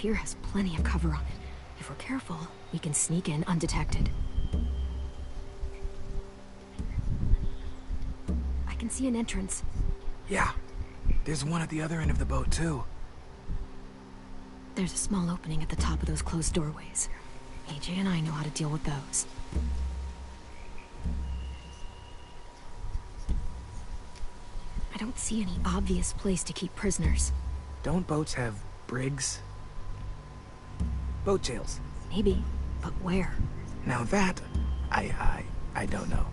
pier has plenty of cover on it. If we're careful, we can sneak in undetected. I can see an entrance. Yeah. There's one at the other end of the boat, too. There's a small opening at the top of those closed doorways. AJ and I know how to deal with those. I don't see any obvious place to keep prisoners. Don't boats have brigs? Boat jails. Maybe, but where? Now that, I don't know.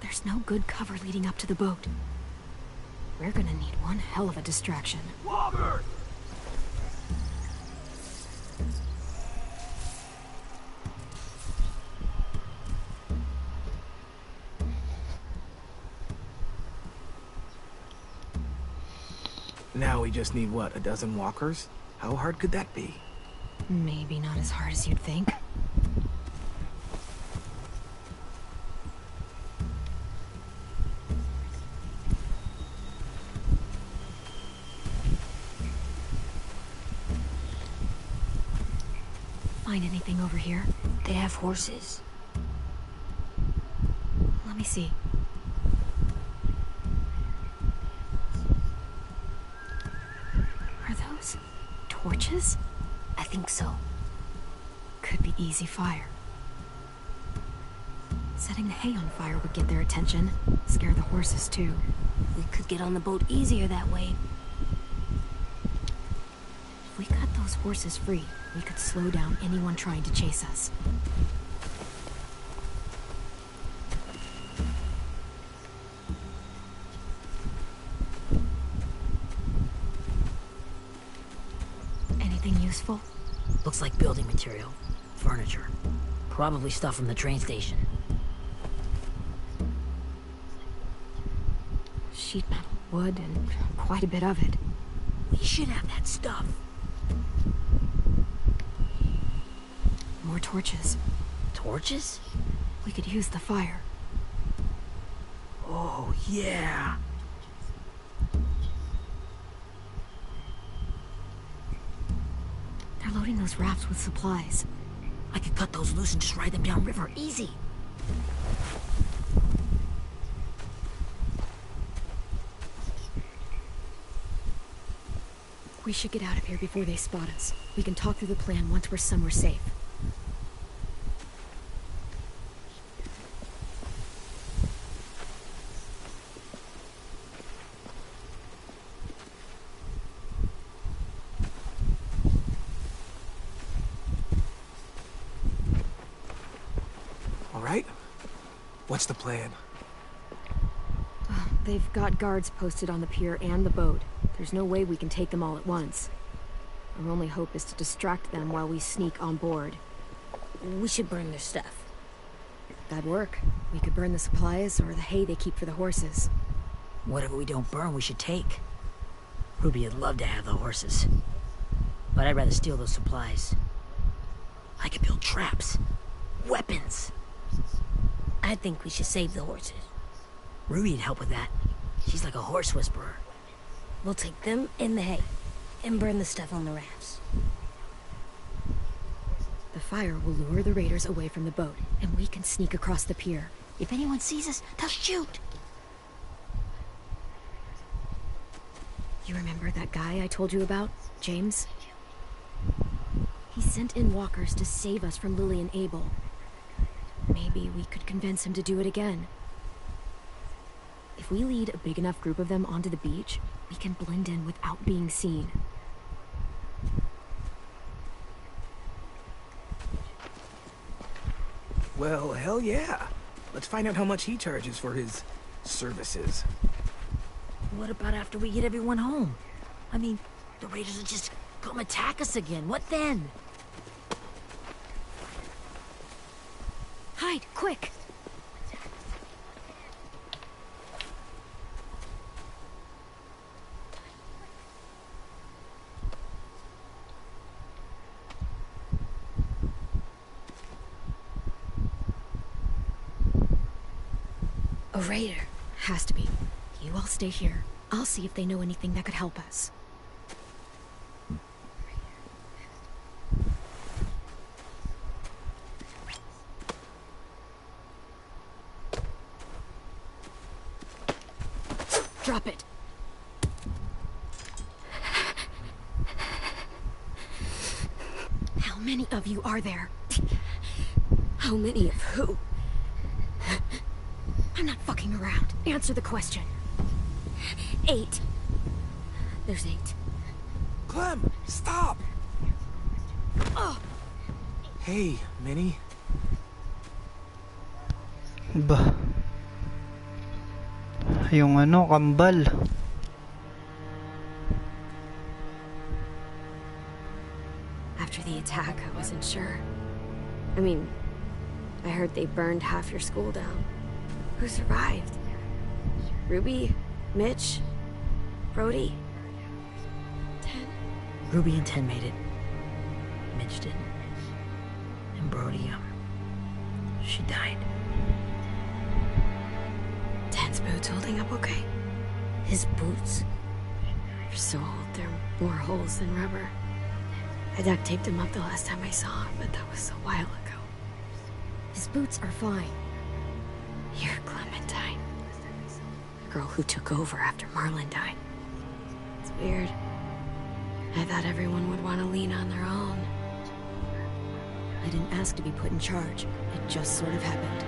There's no good cover leading up to the boat. We're gonna need one hell of a distraction. Robert! Now we just need, what, a dozen walkers? How hard could that be? Maybe not as hard as you'd think. Find anything over here? They have horses. Let me see. Are those torches? I think so. Could be easy fire. Setting the hay on fire would get their attention. Scare the horses too. We could get on the boat easier that way. If we cut those horses free, we could slow down anyone trying to chase us. Anything useful? Looks like building material. Furniture. Probably stuff from the train station. Sheet metal, wood, and quite a bit of it. We should have that stuff. More torches. Torches? We could use the fire. Oh, yeah. They're loading those rafts with supplies. I could cut those loose and just ride them downriver. Easy. We should get out of here before they spot us. We can talk through the plan once we're somewhere safe. All right. What's the plan? They've got guards posted on the pier and the boat. There's no way we can take them all at once. Our only hope is to distract them while we sneak on board. We should burn their stuff. That'd work. We could burn the supplies or the hay they keep for the horses. Whatever we don't burn, we should take. Ruby would love to have the horses. But I'd rather steal those supplies. I could build traps. Weapons. I think we should save the horses. Ruby'd help with that. She's like a horse whisperer. We'll take them in the hay and burn the stuff on the rafts. The fire will lure the raiders away from the boat, and we can sneak across the pier. If anyone sees us, they'll shoot. You remember that guy I told you about? James? He sent in walkers to save us from Lily and Abel. Maybe we could convince him to do it again. If we lead a big enough group of them onto the beach, we can blend in without being seen. Well, hell yeah. Let's find out how much he charges for his services. What about after we get everyone home? I mean, the raiders will just come attack us again. What then? Hide, quick! A raider. Has to be. You all stay here. I'll see if they know anything that could help us. Drop it. How many of you are there? How many of who? I'm not fucking around. Answer the question. 8. There's 8. Clem, stop! Hey, Minnie. Ba? Yung ano, kambal. After the attack, I wasn't sure. I mean, I heard they burned half your school down. Who survived? Ruby? Mitch? Brody? 10? Ruby and 10 made it. Mitch didn't. And Brody, she died. 10's boots holding up okay? His boots? They're so old, they're more holes than rubber. I duct taped him up the last time I saw him, but that was a while ago. His boots are fine. You're Clementine. The girl who took over after Marlon died. It's weird. I thought everyone would want to lean on their own. I didn't ask to be put in charge. It just sort of happened.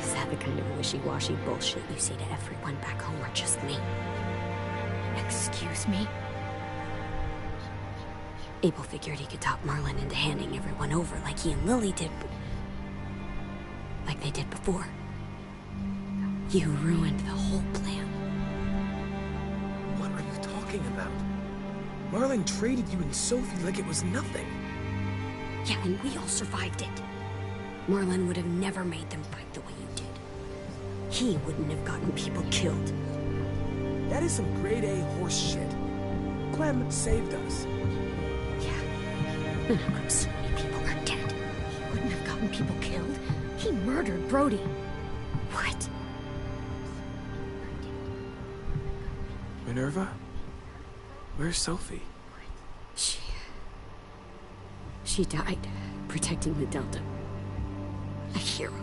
Is that the kind of wishy-washy bullshit you say to everyone back home, or just me? Excuse me? Abel figured he could talk Marlon into handing everyone over like he and Lily did, like they did before. You ruined the whole plan. What are you talking about? Marlon traded you and Sophie like it was nothing. Yeah, and we all survived it. Marlon would have never made them fight the way you did. He wouldn't have gotten people killed. That is some grade A horse shit. Clem saved us. Yeah. And how come so many people are dead? He wouldn't have gotten people killed. He murdered Brody. What? Minerva? Where's Sophie? She died protecting the Delta. A hero.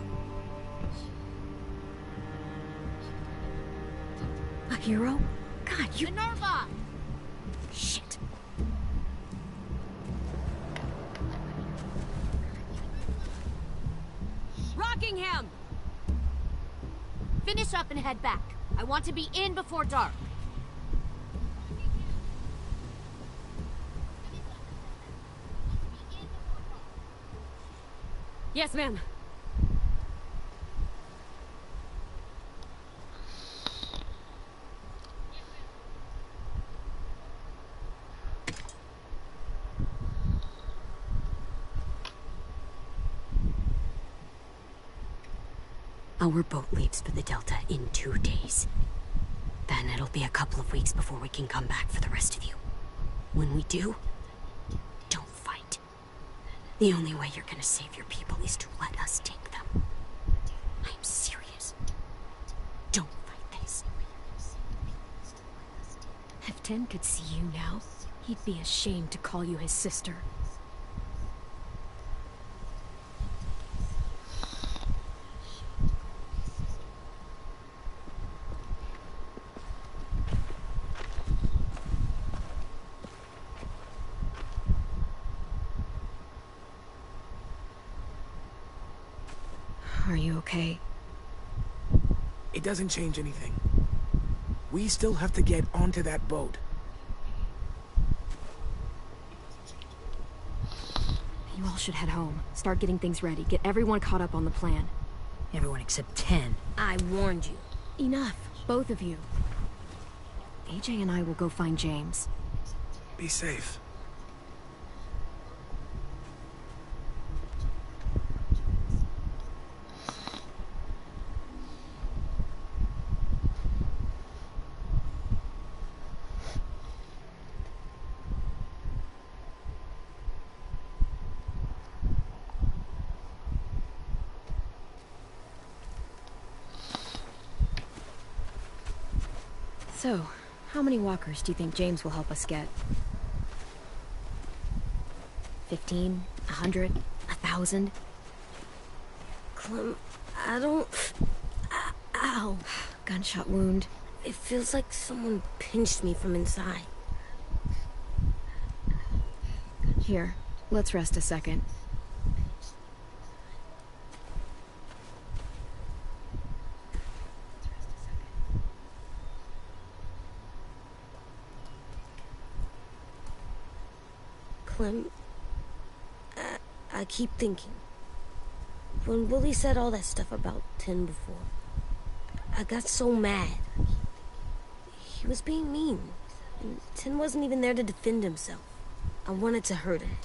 A hero? God, you... Minerva! Shit. Rockingham! Finish up and head back. I want to be in before dark. Yes, ma'am. Our boat leaves for the Delta in 2 days. Then it'll be a couple of weeks before we can come back for the rest of you. When we do, don't fight. The only way you're gonna save your people is to let us take them. I'm serious. Don't fight this. If 10 could see you now, he'd be ashamed to call you his sister. Are you okay? It doesn't change anything. We still have to get onto that boat. You all should head home. Start getting things ready. Get everyone caught up on the plan. Everyone except 10. I warned you. Enough, both of you. AJ and I will go find James. Be safe. So, how many walkers do you think James will help us get? 15? 100? 1,000? Clem, I don't... Ow. Gunshot wound. It feels like someone pinched me from inside. Here, let's rest a second. Clem, I keep thinking. When Willie said all that stuff about Tin before, I got so mad. He was being mean. And Tin wasn't even there to defend himself. I wanted to hurt him.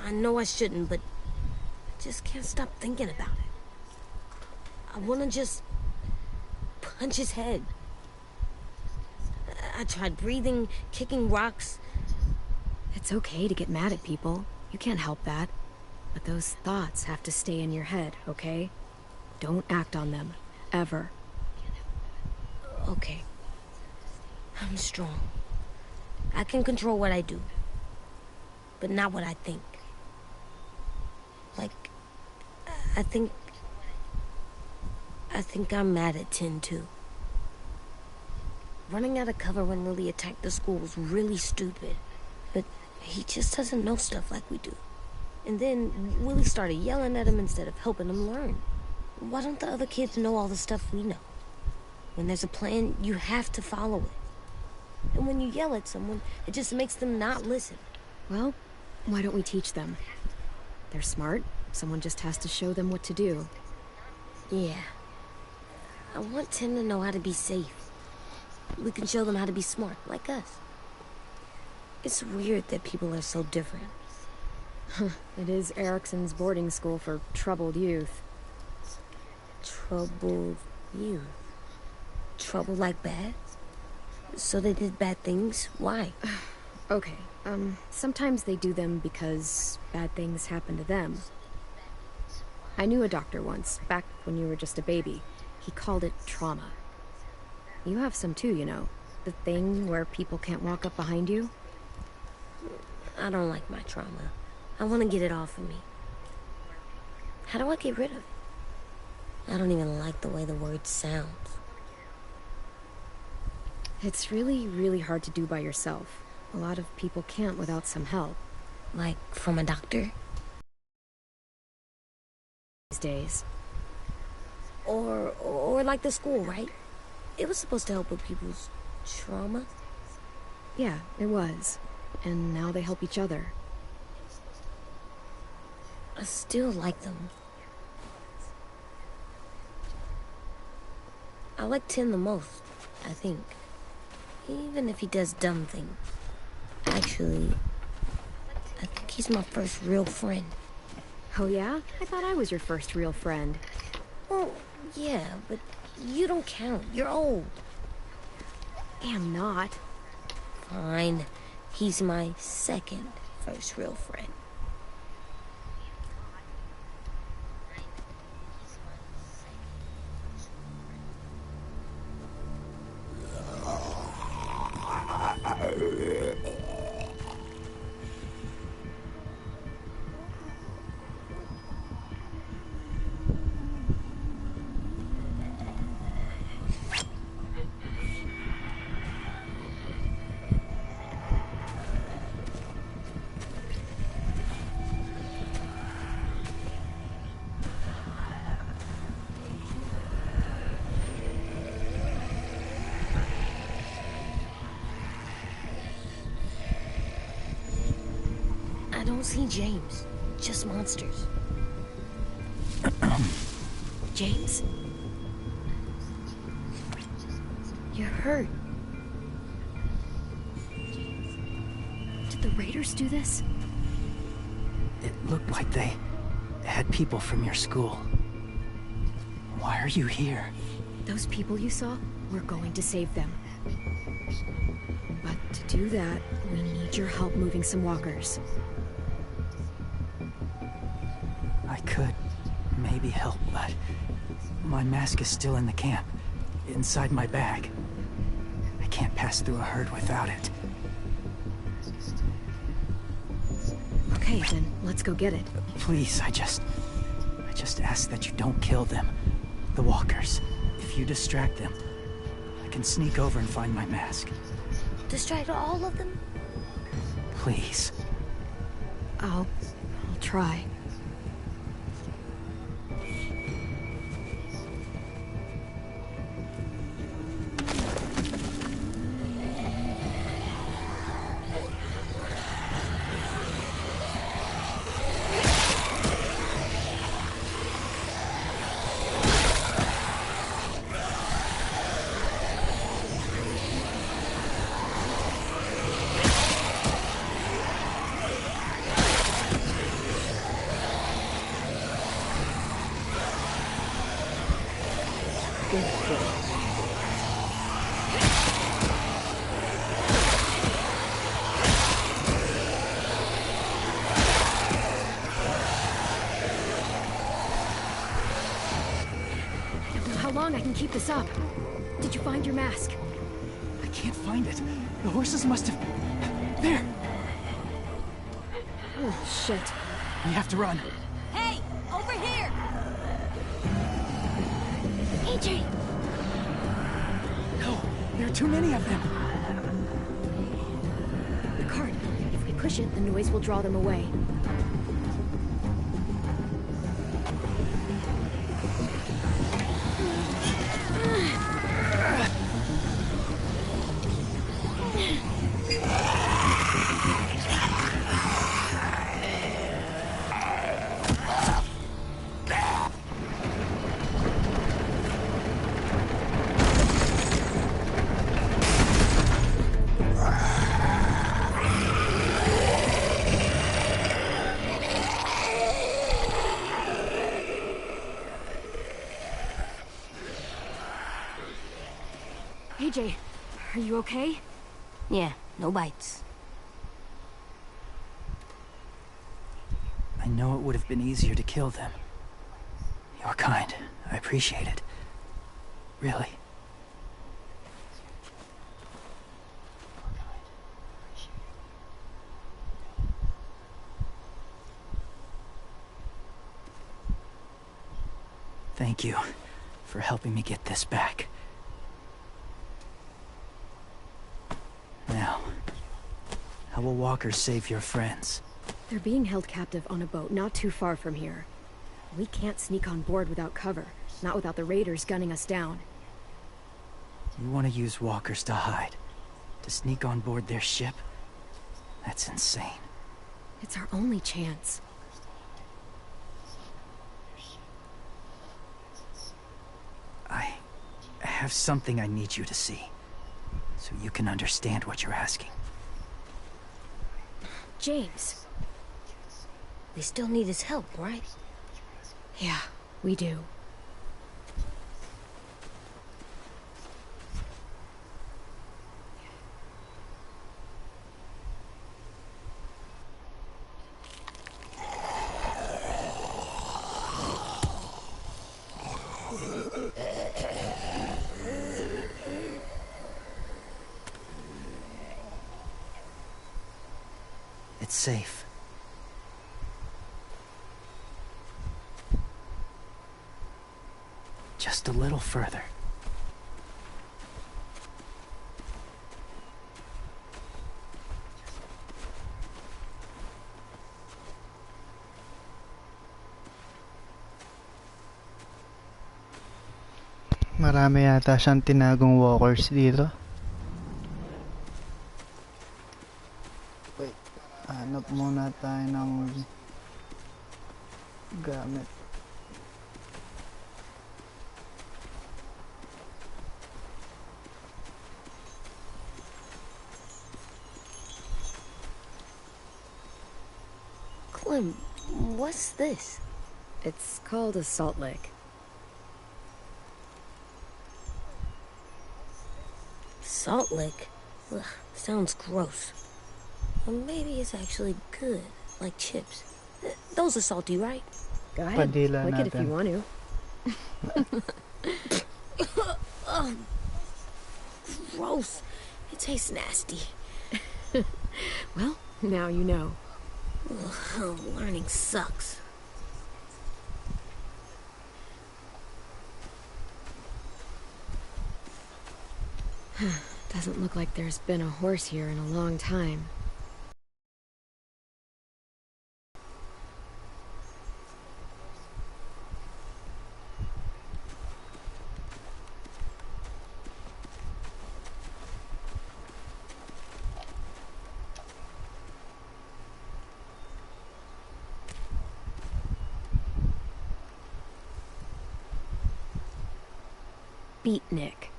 I know I shouldn't, but I just can't stop thinking about it. I want to just punch his head. I tried breathing, kicking rocks. It's okay to get mad at people. You can't help that. But those thoughts have to stay in your head, okay? Don't act on them. Ever. Okay. I'm strong. I can control what I do. But not what I think. Like, I think I'm mad at Tin, too. Running out of cover when Lily attacked the school was really stupid. But he just doesn't know stuff like we do. And then Willie started yelling at him instead of helping him learn. Why don't the other kids know all the stuff we know? When there's a plan, you have to follow it. And when you yell at someone, it just makes them not listen. Well, why don't we teach them? They're smart. Someone just has to show them what to do. Yeah. I want Tim to know how to be safe. We can show them how to be smart, like us. It's weird that people are so different. It is Erickson's boarding school for troubled youth. Troubled youth? Trouble like bad? So they did bad things? Why? Okay, sometimes they do them because bad things happen to them. I knew a doctor once, back when you were just a baby. He called it trauma. You have some too, you know. The thing where people can't walk up behind you. I don't like my trauma. I want to get it off of me. How do I get rid of it? I don't even like the way the word sounds. It's really, really hard to do by yourself. A lot of people can't without some help. Like, from a doctor? These days. Or like the school, right? It was supposed to help with people's trauma. Yeah, it was. And now they help each other. I still like them. I like Tin the most, I think. Even if he does dumb things. Actually, I think he's my first real friend. Oh yeah? I thought I was your first real friend. Well, yeah, but you don't count. You're old. Am not. Fine. He's my second first real friend. I don't see James. Just monsters. James? You're hurt. Did the Raiders do this? It looked like they had people from your school. Why are you here? Those people you saw, we're going to save them. But to do that, we need your help moving some walkers. I could maybe help, but my mask is still in the camp, inside my bag. can't pass through a herd without it. Okay, then let's go get it. Please, I just ask that you don't kill them. The walkers. If you distract them, I can sneak over and find my mask. Distract all of them? Please. I'll try. How long I can keep this up? Did you find your mask? I can't find it. The horses must have... There! Oh, shit. We have to run. Hey, over here! AJ! No, there are too many of them. The cart. If we push it, the noise will draw them away. AJ, are you okay? Yeah, no bites. I know it would have been easier to kill them. You're kind. I appreciate it. Really. Thank you for helping me get this back. Now, how will walkers save your friends? They're being held captive on a boat not too far from here. We can't sneak on board without cover, not without the raiders gunning us down. You want to use walkers to hide? To sneak on board their ship? That's insane. It's our only chance. I have something I need you to see, so you can understand what you're asking. James. They still need his help, right? Yeah, we do. It's safe. Just a little further. Marami yata siyang tinagong walkers dito. Wait, hanap muna tayo ng gamit. Clem, what's this? It's called a salt lick. Salt lick? Ugh, sounds gross. Or maybe it's actually good, like chips. Those are salty, right? Go ahead, Padila lick it if you natin. want to. Ugh, gross. It tastes nasty. Well, now you know. Ugh, learning sucks. Doesn't look like there's been a horse here in a long time. Beatnik.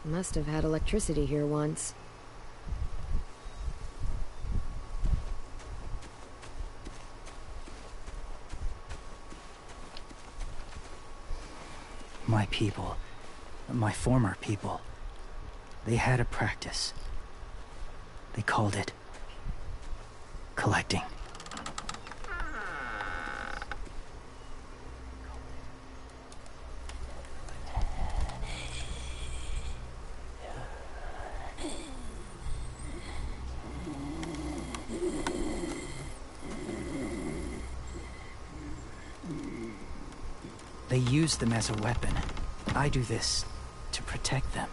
Must have had electricity here once. My people, my former people, they had a practice. They called it collecting. They use them as a weapon. I do this to protect them.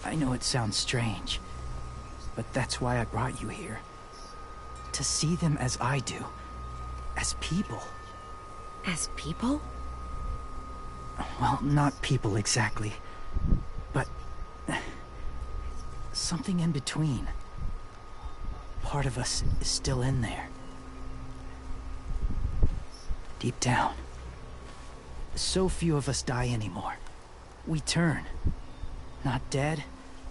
I know it sounds strange, but that's why I brought you here. To see them as I do. As people. As people? Well, not people exactly, but something in between. Part of us is still in there. Deep down. So few of us die anymore. We turn. Not dead,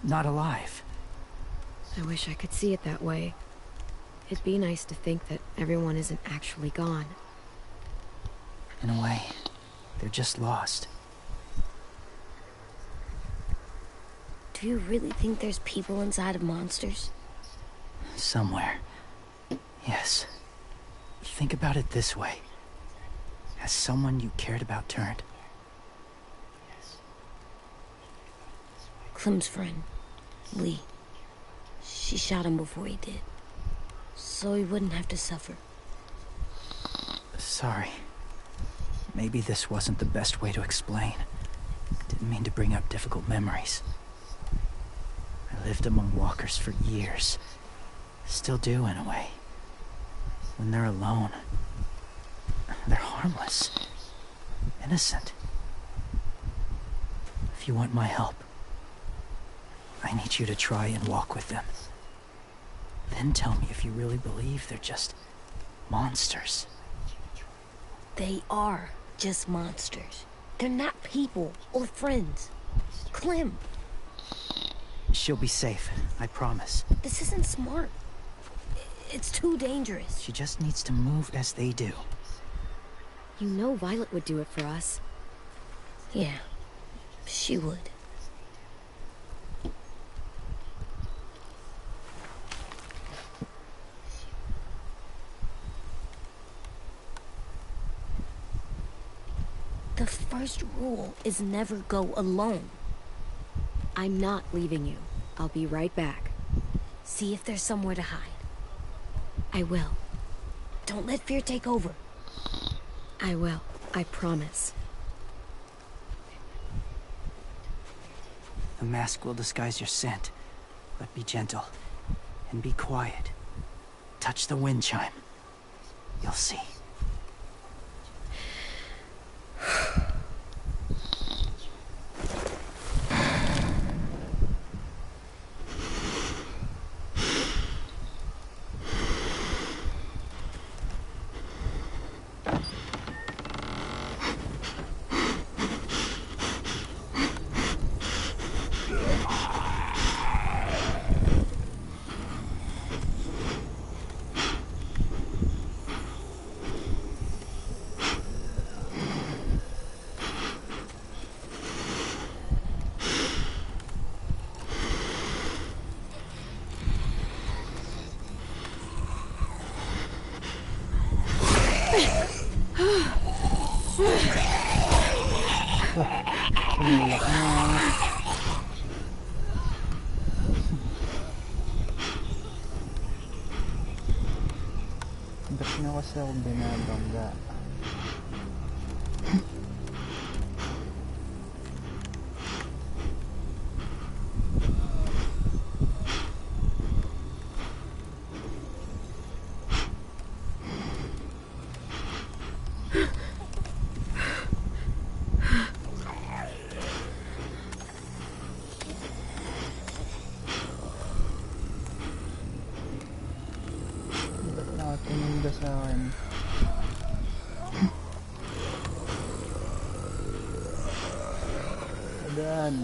not alive. I wish I could see it that way. It'd be nice to think that everyone isn't actually gone. In a way, they're just lost. Do you really think there's people inside of monsters? Somewhere. Yes. Think about it this way. Has someone you cared about turned? Clem's friend, Lee. She shot him before he did. So he wouldn't have to suffer. Sorry. Maybe this wasn't the best way to explain. Didn't mean to bring up difficult memories. I lived among walkers for years. Still do, in a way. When they're alone, they're harmless. Innocent. If you want my help, I need you to try and walk with them. Then tell me if you really believe they're just monsters. They are just monsters. They're not people or friends. Clem, She'll be safe, I promise. this isn't smart. It's too dangerous. She just needs to move as they do. You know Violet would do it for us. Yeah, she would. The first rule is never go alone. I'm not leaving you. I'll be right back. See if there's somewhere to hide. I will. Don't let fear take over. I will. I promise. The mask will disguise your scent, but be gentle and be quiet. Touch the wind chime. You'll see. Sinulak na. Ba't na kasi ako binabangga? Nakatingin ka sa akin. Adan.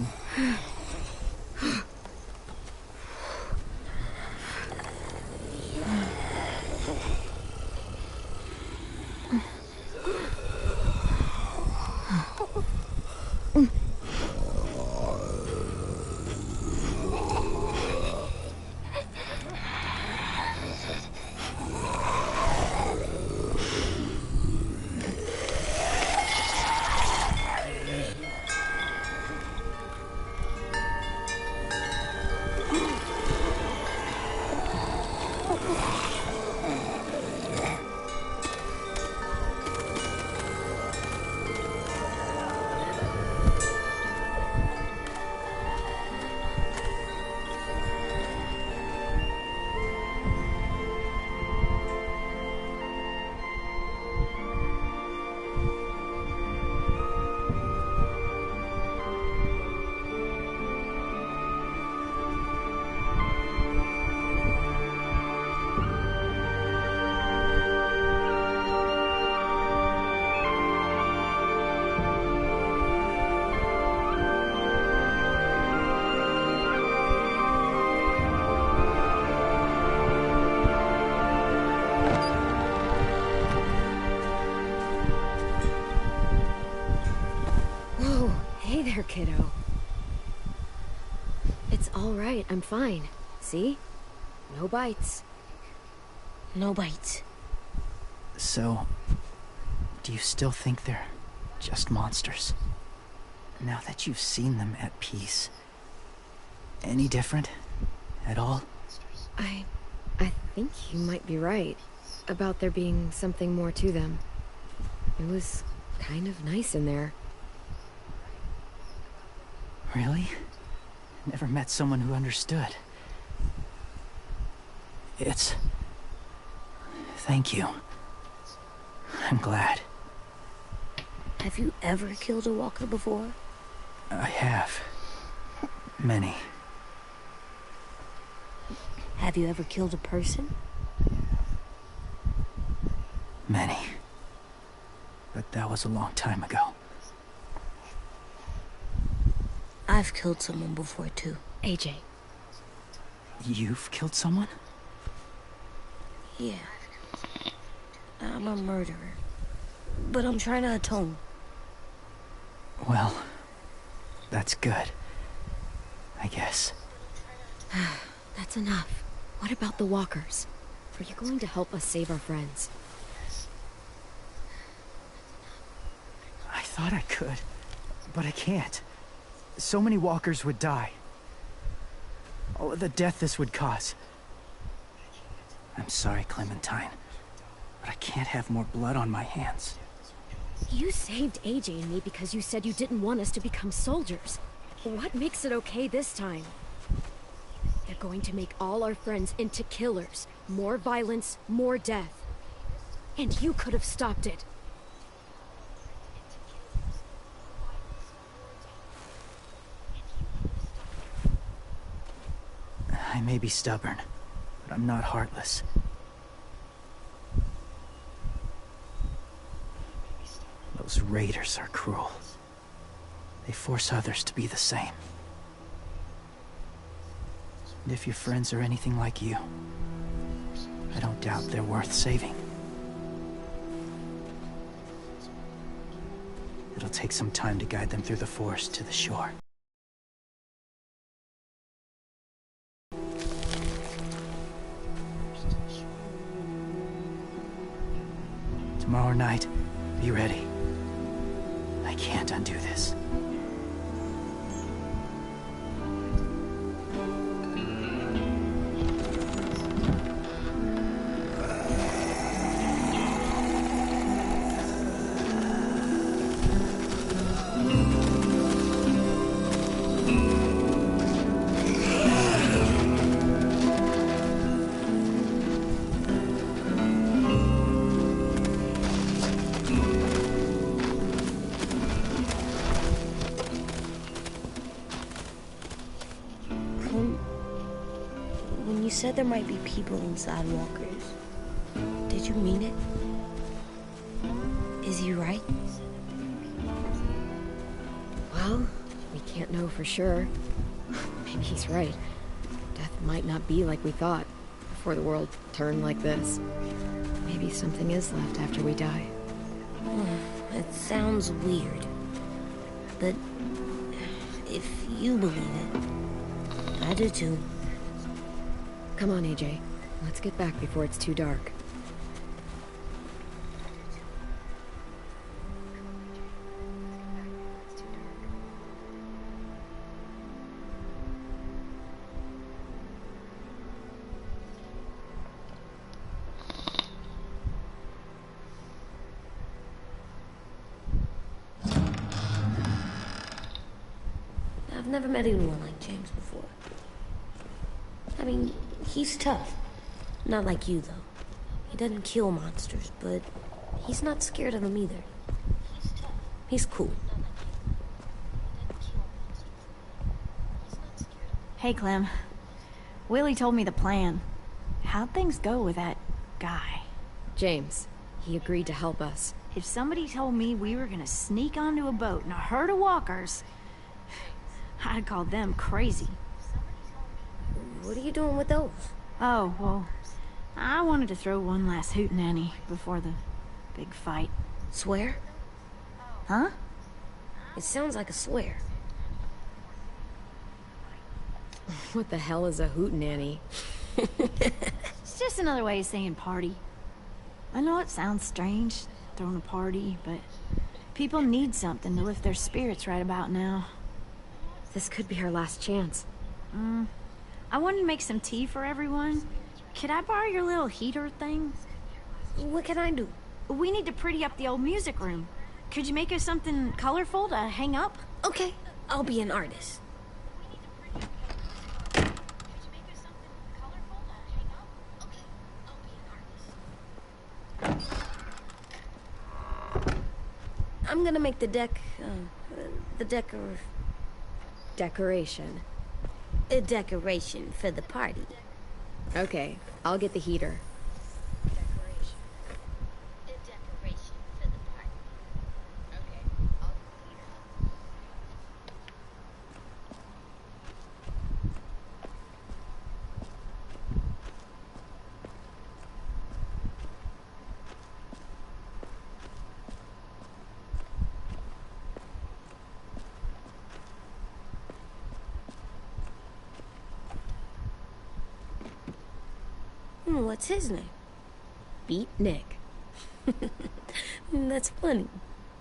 Kiddo. It's all right. I'm fine. See? No bites. No bites. So, do you still think they're just monsters? Now that you've seen them at peace, any different at all? I think you might be right about there being something more to them. It was kind of nice in there. Really? Never met someone who understood. Thank you. I'm glad. Have you ever killed a walker before? I have. Many. Have you ever killed a person? Many. But that was a long time ago. I've killed someone before, too. AJ. You've killed someone? Yeah. I'm a murderer. But I'm trying to atone. Well, that's good. I guess. That's enough. What about the walkers? Are you going to help us save our friends? I thought I could, but I can't. So many walkers would die. Oh, the death this would cause. I'm sorry, Clementine, but I can't have more blood on my hands. You saved AJ and me because you said you didn't want us to become soldiers. What makes it okay this time? They're going to make all our friends into killers. More violence, more death. And you could have stopped it. I may be stubborn, but I'm not heartless. Those raiders are cruel. They force others to be the same. And if your friends are anything like you, I don't doubt they're worth saving. It'll take some time to guide them through the forest to the shore. Tomorrow night, be ready. I can't undo this. you said there might be people inside walkers, did you mean it? Is he right? Well, we can't know for sure. Maybe he's right. Death might not be like we thought before the world turned like this. Maybe something is left after we die. It sounds weird. But if you believe it, I do too. Come on, AJ. Let's get back before it's too dark. I've never met anyone like James before. I mean, he's tough. Not like you, though. He doesn't kill monsters, but he's not scared of them either. He's cool. Hey, Clem. Willie told me the plan. How'd things go with that guy? James, he agreed to help us. If somebody told me we were gonna sneak onto a boat in a herd of walkers, I'd call them crazy. What are you doing with those? Oh, well, I wanted to throw one last hootenanny before the big fight. Swear? Huh? It sounds like a swear. What the hell is a hootenanny? It's just another way of saying party. I know it sounds strange, throwing a party, but people need something to lift their spirits right about now. This could be our last chance. I wanted to make some tea for everyone. Could I borrow your little heater thing? What can I do? We need to pretty up the old music room. Could you make us something colorful to hang up? Okay, I'll be an artist. I'm gonna make the Decoration. a decoration for the party. Okay, I'll get the heater. What's his name? Beat Nick. That's funny.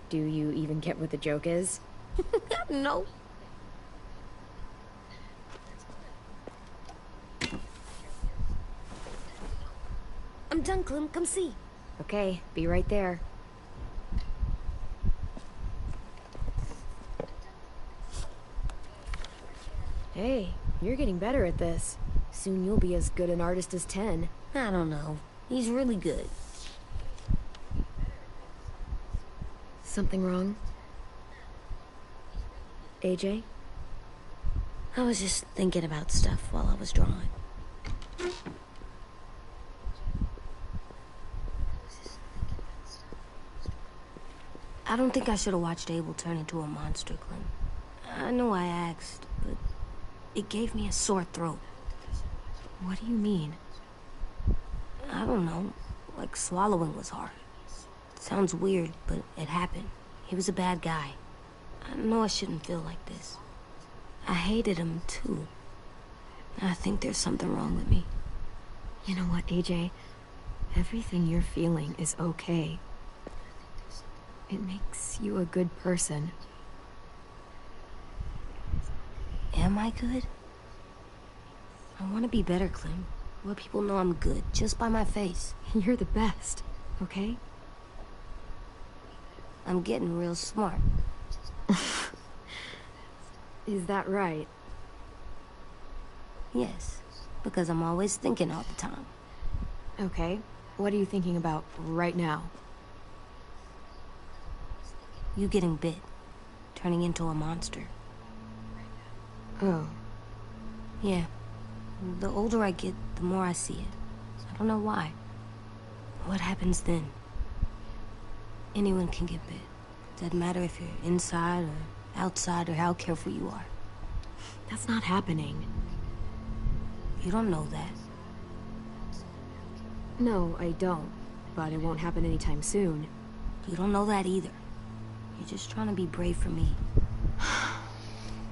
Do you even get what the joke is? No. I'm done, Clem. Come see. Okay, be right there. Hey, you're getting better at this. Soon you'll be as good an artist as 10. I don't know. He's really good. Something wrong? AJ? I was just thinking about stuff while I was drawing. I don't think I should have watched Abel turn into a monster, Clem. I know I asked, but it gave me a sore throat. What do you mean? I don't know. Like swallowing was hard. It sounds weird, but it happened. He was a bad guy. I know I shouldn't feel like this. I hated him, too. I think there's something wrong with me. You know what, AJ? Everything you're feeling is okay. It makes you a good person. Am I good? I want to be better, Clem. Let people know I'm good, just by my face. You're the best, okay? I'm getting real smart. Is that right? Yes, because I'm always thinking all the time. Okay, what are you thinking about right now? You getting bit, turning into a monster. Oh. Yeah, The older I get, the more I see it. I don't know why. What happens then? Anyone can get bit. Doesn't matter if you're inside or outside or how careful you are. That's not happening. You don't know that. No, I don't. But it won't happen anytime soon. You don't know that either. You're just trying to be brave for me.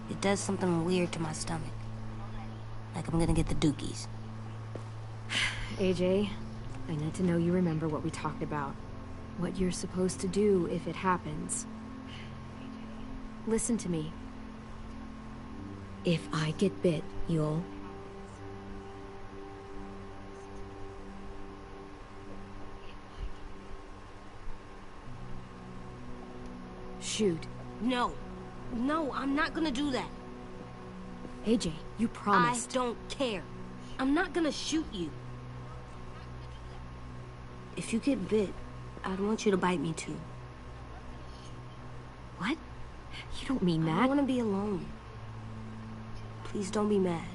It does something weird to my stomach. Like I'm gonna get the dookies. AJ, I need to know you remember what we talked about. What you're supposed to do if it happens. Listen to me. If I get bit, you'll... shoot. No. No, I'm not gonna do that. AJ, you promised. I don't care. I'm not gonna shoot you. If you get bit, I'd want you to bite me too. What? You don't mean that. I want to be alone. Please don't be mad.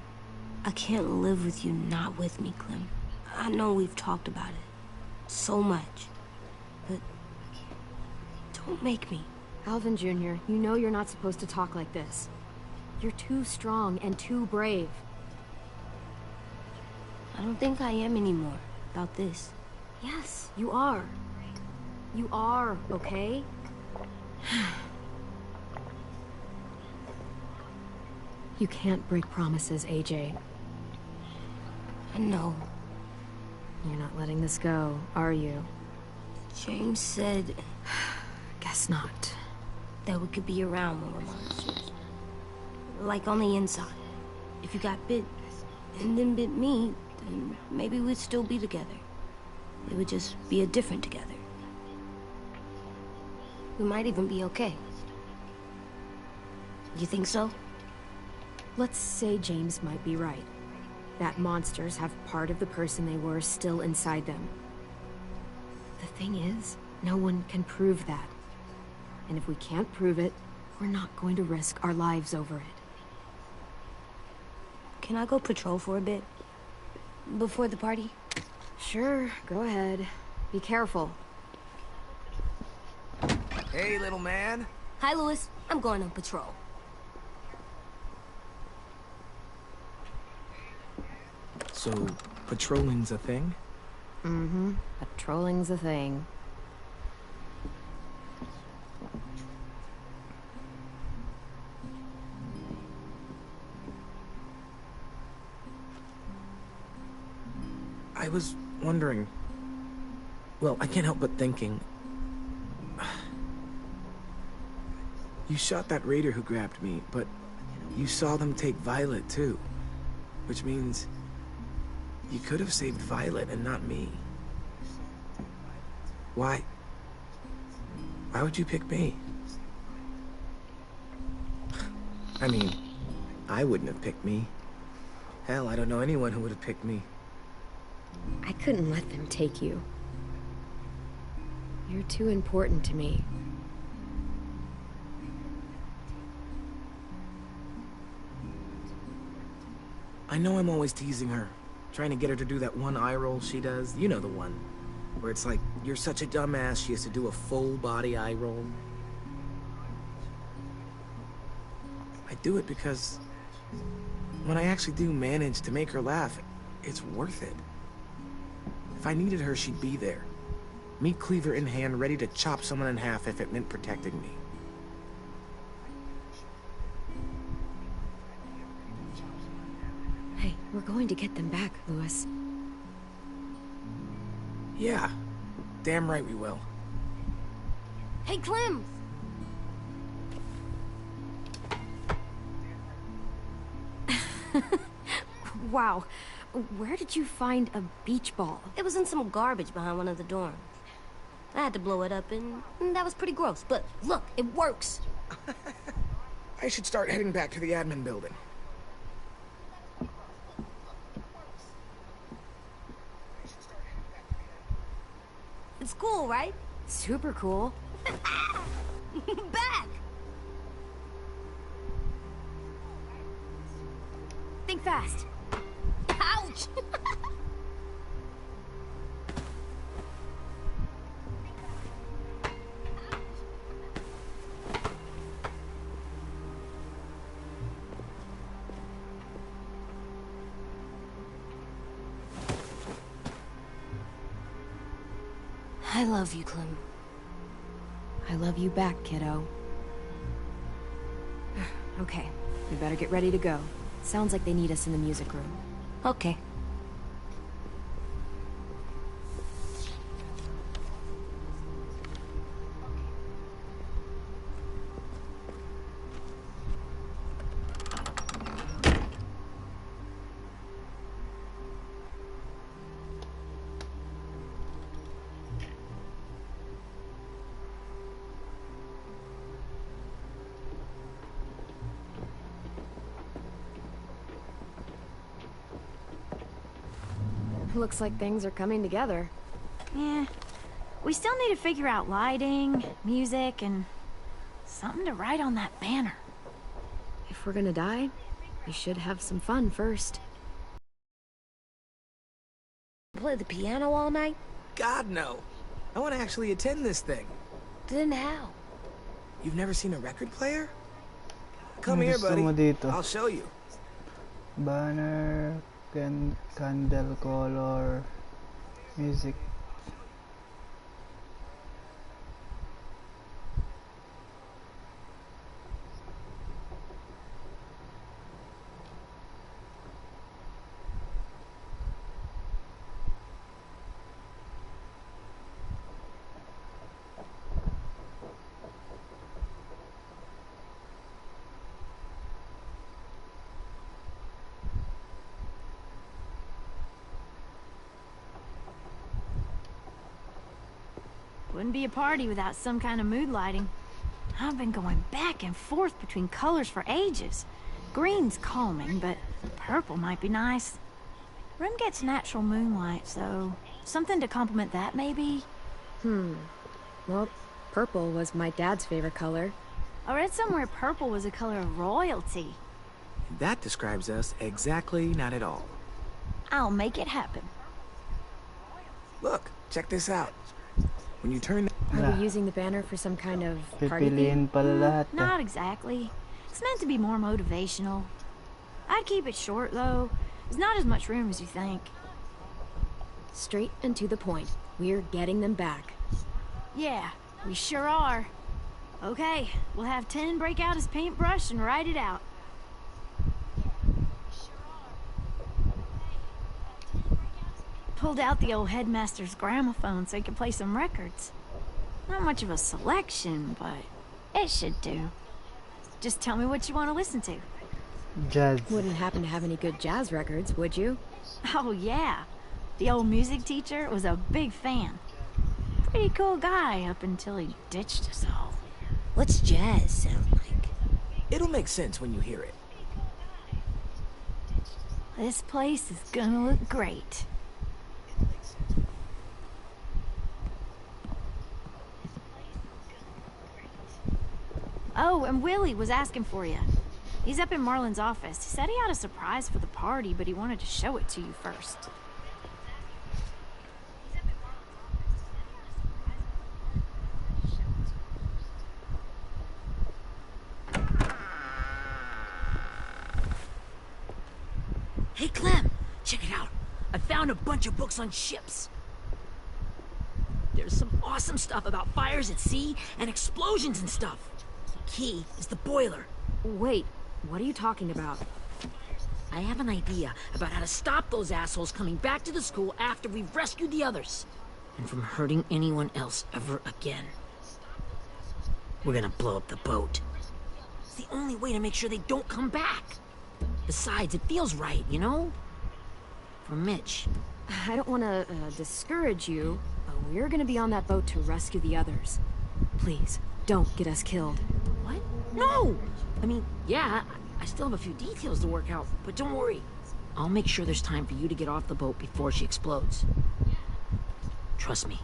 I can't live with you not with me, Clem. I know we've talked about it so much, but don't make me. Alvin Jr., you know you're not supposed to talk like this. You're too strong and too brave. I don't think I am anymore about this. Yes, you are. You are, okay? You can't break promises, AJ. I know. You're not letting this go, are you? James said Guess not. that we could be around when we're monsters. Like on the inside. If you got bit and then bit me, then maybe we'd still be together. It would just be a different together. We might even be okay. You think so? Let's say James might be right. That monsters have part of the person they were still inside them. The thing is, no one can prove that. And if we can't prove it, we're not going to risk our lives over it. Can I go patrol for a bit? Before the party? Sure, go ahead. Be careful. Hey, little man. Hi, Louis. I'm going on patrol. So, patrolling's a thing? Mm-hmm. Patrolling's a thing. I was wondering... Well, I can't help but thinking... You shot that raider who grabbed me, but you saw them take Violet, too. Which means... you could have saved Violet and not me. Why? Why would you pick me? I mean, I wouldn't have picked me. Hell, I don't know anyone who would have picked me. I couldn't let them take you. You're too important to me. I know I'm always teasing her, trying to get her to do that one eye roll she does. You know the one, where it's like, you're such a dumbass, she has to do a full body eye roll. I do it because when I actually do manage to make her laugh, it's worth it. If I needed her, she'd be there. Meat cleaver in hand, ready to chop someone in half if it meant protecting me. Hey, we're going to get them back, Louis. Yeah, damn right we will. Hey, Clem! Wow, where did you find a beach ball? It was in some garbage behind one of the dorms. I had to blow it up, and that was pretty gross. But look, it works. I should start heading back to the admin building. It's cool, right? Super cool. Back! Think fast. Ouch! I love you, Clem. I love you back, kiddo. Okay, we better get ready to go. Sounds like they need us in the music room. Okay. Looks like things are coming together. Yeah. We still need to figure out lighting, music, and something to write on that banner. If we're gonna die, we should have some fun first. Play the piano all night? God, no. I want to actually attend this thing. Then how? You've never seen a record player? Come Ano here, gusto buddy. mo dito? I'll show you. Banner, candle, color, music. Wouldn't be a party without some kind of mood lighting. I've been going back and forth between colors for ages. Green's calming, but purple might be nice. Room gets natural moonlight, so something to complement that, maybe? Well, purple was my dad's favorite color. I read somewhere purple was a color of royalty. That describes us exactly not at all. I'll make it happen. Look, check this out. When you turn... Are we using the banner for some kind of party theme? Pipiliin pala lahat eh. Not exactly. It's meant to be more motivational. I'd keep it short, though. There's not as much room as you think. Straight and to the point. We're getting them back. Yeah, we sure are. Okay, we'll have 10 break out his paintbrush and write it out. Pulled out the old headmaster's gramophone so he could play some records. Not much of a selection, but it should do. Just tell me what you want to listen to. Jazz. Wouldn't happen to have any good jazz records, would you? Oh yeah, the old music teacher was a big fan. Pretty cool guy up until he ditched us all. What's jazz sound like? It'll make sense when you hear it. This place is gonna look great. Oh, and Willie was asking for you. He's up in Marlin's office. He said he had a surprise for the party, but he wanted to show it to you first. Hey, Clem, check it out. I found a bunch of books on ships. There's some awesome stuff about fires at sea and explosions and stuff. The key is the boiler. Wait, what are you talking about? I have an idea about how to stop those assholes coming back to the school after we've rescued the others. And from hurting anyone else ever again. We're gonna blow up the boat. It's the only way to make sure they don't come back. Besides, it feels right, you know? For Mitch. I don't want to discourage you, but we're gonna be on that boat to rescue the others. Please, don't get us killed. What? No! I mean, yeah, I still have a few details to work out, but don't worry. I'll make sure there's time for you to get off the boat before she explodes. Trust me,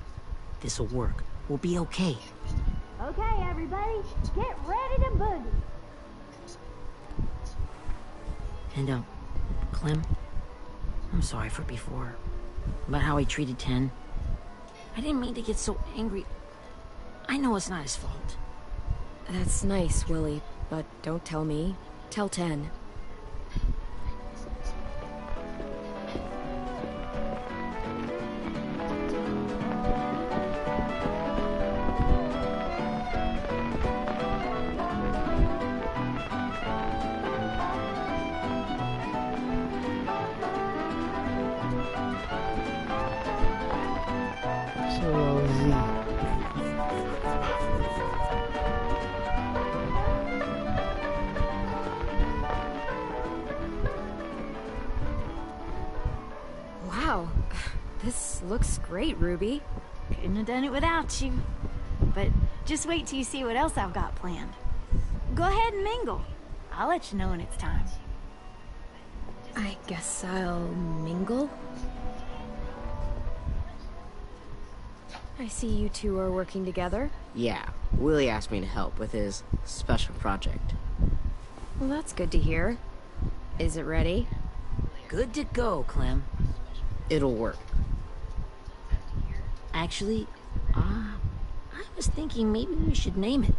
this'll work. We'll be okay. Okay, everybody, get ready to boogie. And, Clem, I'm sorry for before. About how he treated Ten. I didn't mean to get so angry. I know it's not his fault. That's nice, Willie, but don't tell me. Tell Ten. So, Z. Wow. This looks great, Ruby. Couldn't have done it without you. But just wait till you see what else I've got planned. Go ahead and mingle. I'll let you know when it's time. I guess I'll mingle? I see you two are working together. Yeah, Willie asked me to help with his special project. Well, that's good to hear. Is it ready? Good to go, Clem. It'll work. Actually, I was thinking maybe we should name it.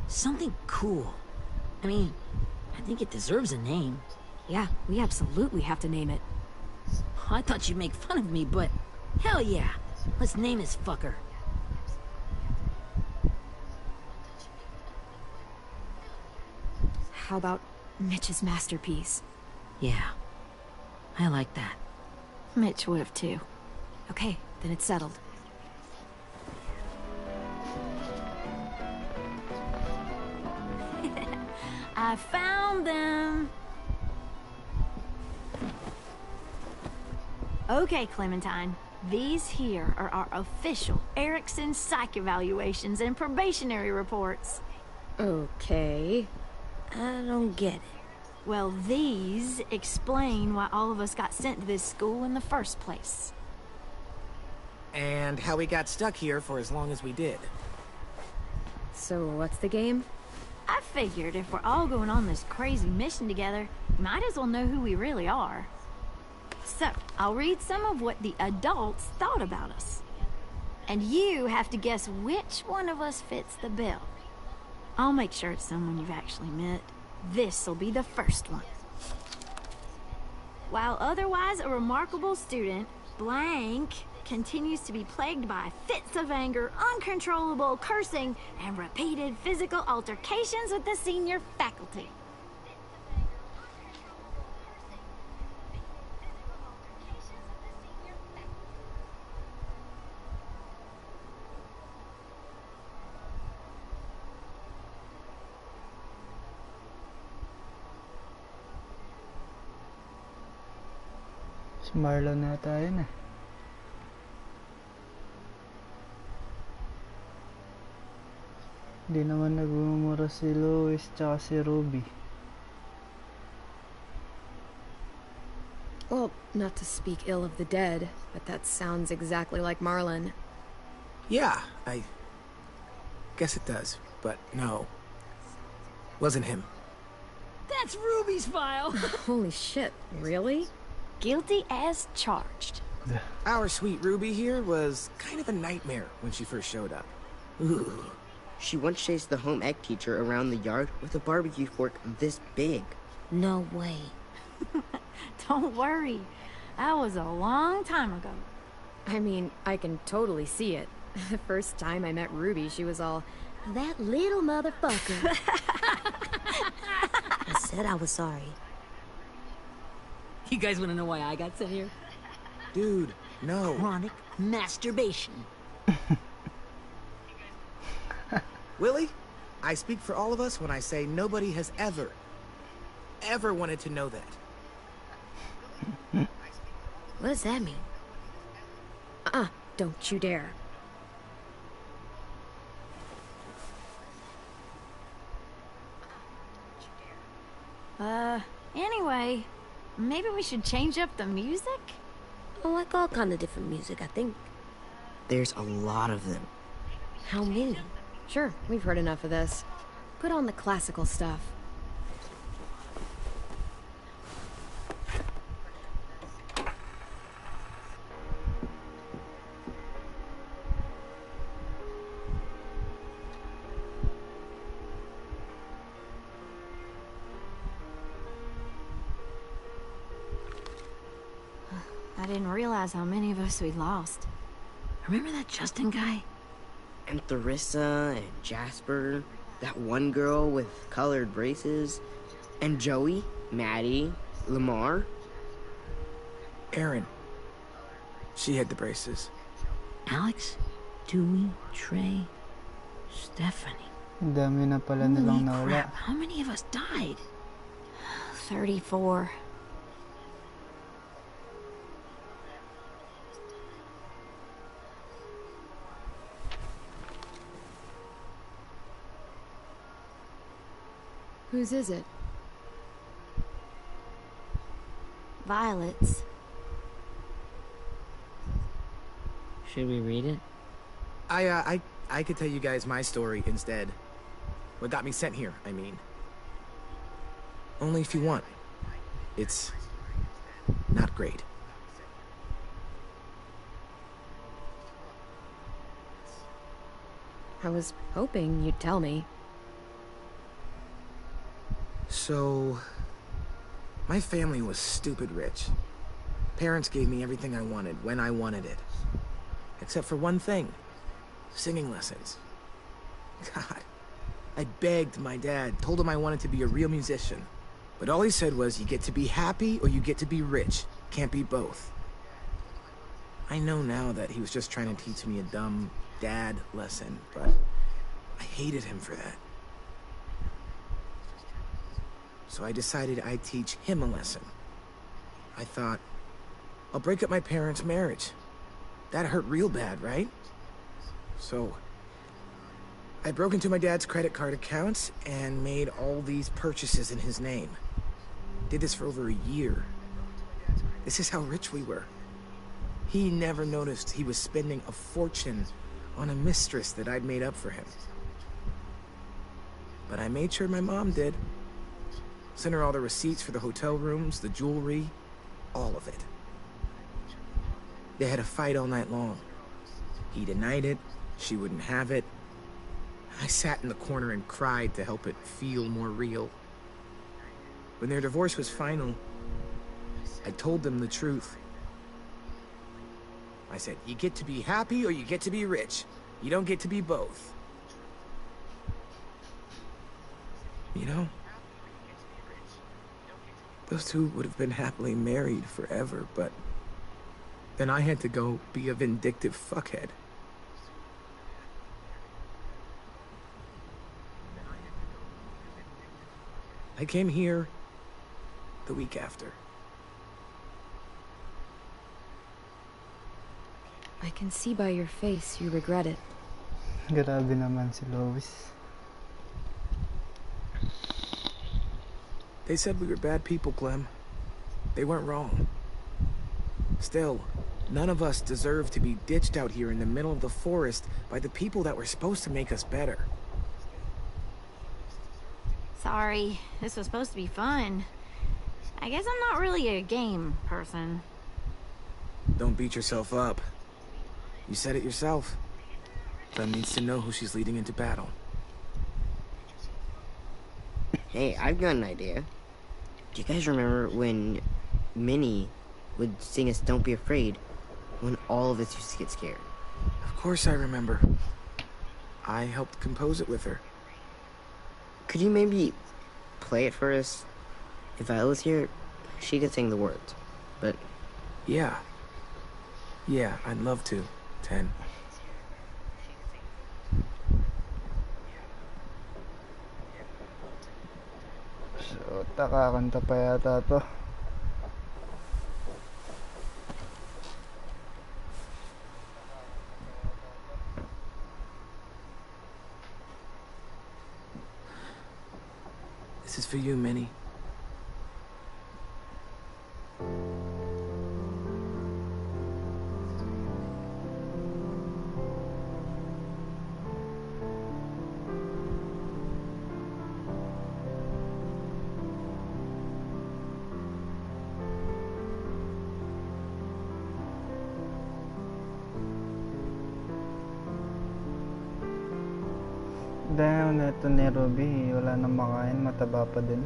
Something cool. I mean, I think it deserves a name. Yeah, we absolutely have to name it. I thought you'd make fun of me, but hell yeah. Let's name this fucker. How about Mitch's masterpiece? Yeah, I like that. Mitch would have too. Okay, then it's settled. I found them. Okay, Clementine. These here are our official Erickson psych evaluations and probationary reports. Okay. I don't get it. Well, these explain why all of us got sent to this school in the first place. And how we got stuck here for as long as we did. So what's the game? I figured if we're all going on this crazy mission together, we might as well know who we really are. So, I'll read some of what the adults thought about us. And you have to guess which one of us fits the bill. I'll make sure it's someone you've actually met. This'll be the first one. While otherwise a remarkable student, blank continues to be plagued by fits of anger, uncontrollable cursing, and repeated physical altercations with the senior faculty. Si Marlon na tayo na. Hindi naman nagmumura si Lois tsaka si Ruby. Well, not to speak ill of the dead, but that sounds exactly like Marlon. Yeah, I guess it does, but no. Wasn't him. That's Ruby's file! Holy shit, really? Guilty as charged. Our sweet Ruby here was kind of a nightmare when she first showed up. Ooh. She once chased the home ec teacher around the yard with a barbecue fork this big. No way. Don't worry. That was a long time ago. I mean, I can totally see it. The first time I met Ruby, she was all, "That little motherfucker." I said I was sorry. You guys want to know why I got sent here? Dude, no. Chronic masturbation. Willie, I speak for all of us when I say nobody has ever wanted to know that. What does that mean? Don't you dare. Anyway, maybe we should change up the music? I like all kind of different music, I think. There's a lot of them. How many? Sure, we've heard enough of this. Put on the classical stuff. I didn't realize how many of us we'd lost. Remember that Justin guy? And Theresa and Jasper, that one girl with colored braces, and Joey, Maddie, Lamar. Erin. She had the braces. Alex, Dewey, Trey, Stephanie. Ang dami na pala nilang Holy nawala. crap, how many of us died? 34. Whose is it? Violet's. Should we read it? I could tell you guys my story instead. What got me sent here, I mean. Only if you want. It's not great. I was hoping you'd tell me. So, my family was stupid rich. Parents gave me everything I wanted when I wanted it. Except for one thing. Singing lessons. God. I begged my dad, told him I wanted to be a real musician. But all he said was, you get to be happy or you get to be rich. Can't be both. I know now that he was just trying to teach me a dumb dad lesson, but I hated him for that. So I decided I'd teach him a lesson. I thought, I'll break up my parents' marriage. That hurt real bad, right? So I broke into my dad's credit card accounts and made all these purchases in his name. Did this for over a year. This is how rich we were. He never noticed he was spending a fortune on a mistress that I'd made up for him. But I made sure my mom did. Sent her all the receipts for the hotel rooms, the jewelry, all of it. They had a fight all night long. He denied it, she wouldn't have it. I sat in the corner and cried to help it feel more real. When their divorce was final, I told them the truth. I said, you get to be happy or you get to be rich. You don't get to be both. You know, those two would have been happily married forever, but then I had to go be a vindictive fuckhead. I came here the week after. I can see by your face you regret it. Grabe naman si Lois. They said we were bad people, Clem. They weren't wrong. Still, none of us deserve to be ditched out here in the middle of the forest by the people that were supposed to make us better. Sorry, this was supposed to be fun. I guess I'm not really a game person. Don't beat yourself up. You said it yourself. Clem needs to know who she's leading into battle. Hey, I've got an idea. Do you guys remember when Minnie would sing us Don't Be Afraid when all of us used to get scared? Of course I remember. I helped compose it with her. Could you maybe play it for us? If Violet was here, she could sing the words. But Yeah. Yeah, I'd love to, Ten. So, kakanta pa yata to. This is for you, Minnie. Dahil neto ni Ruby, wala nang makain, mataba pa din.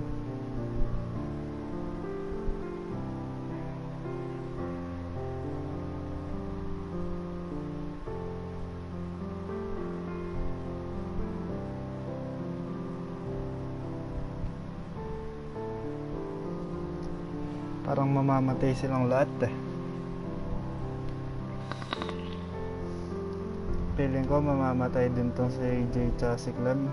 Parang mamamatay silang lahat eh. Feeling ko mamamatay din tong si AJ tsaka si Clem.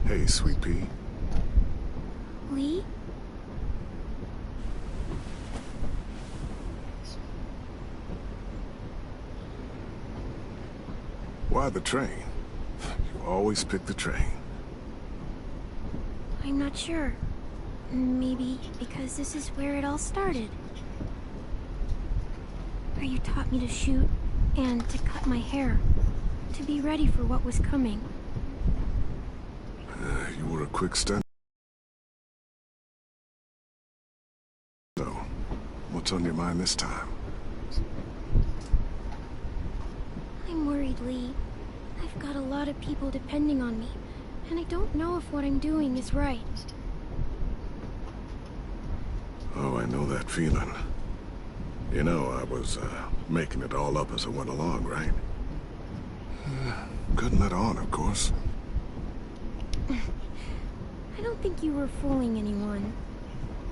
Hey, Sweet Pea. Lee? Why the train? You always pick the train. I'm not sure. Maybe because this is where it all started. Where you taught me to shoot and to cut my hair. To be ready for what was coming. You were a quick stunt. So, what's on your mind this time? I'm worried, Lee. I've got a lot of people depending on me, and I don't know if what I'm doing is right. Oh, I know that feeling. You know, I was making it all up as I went along, right? Couldn't let on, of course. I don't think you were fooling anyone.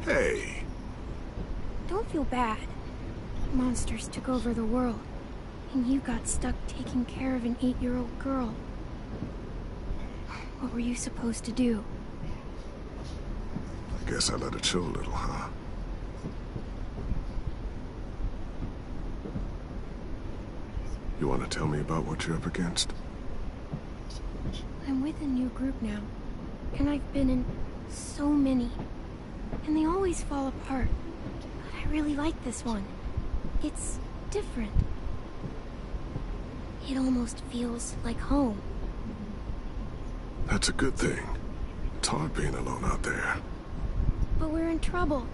Hey! Don't feel bad. Monsters took over the world, and you got stuck taking care of an 8-year-old girl. What were you supposed to do? I guess I let it show a little, huh? You want to tell me about what you're up against? I'm with a new group now, and I've been in so many, and they always fall apart. But I really like this one. It's different. It almost feels like home. That's a good thing. It's hard being alone out there. But we're in trouble.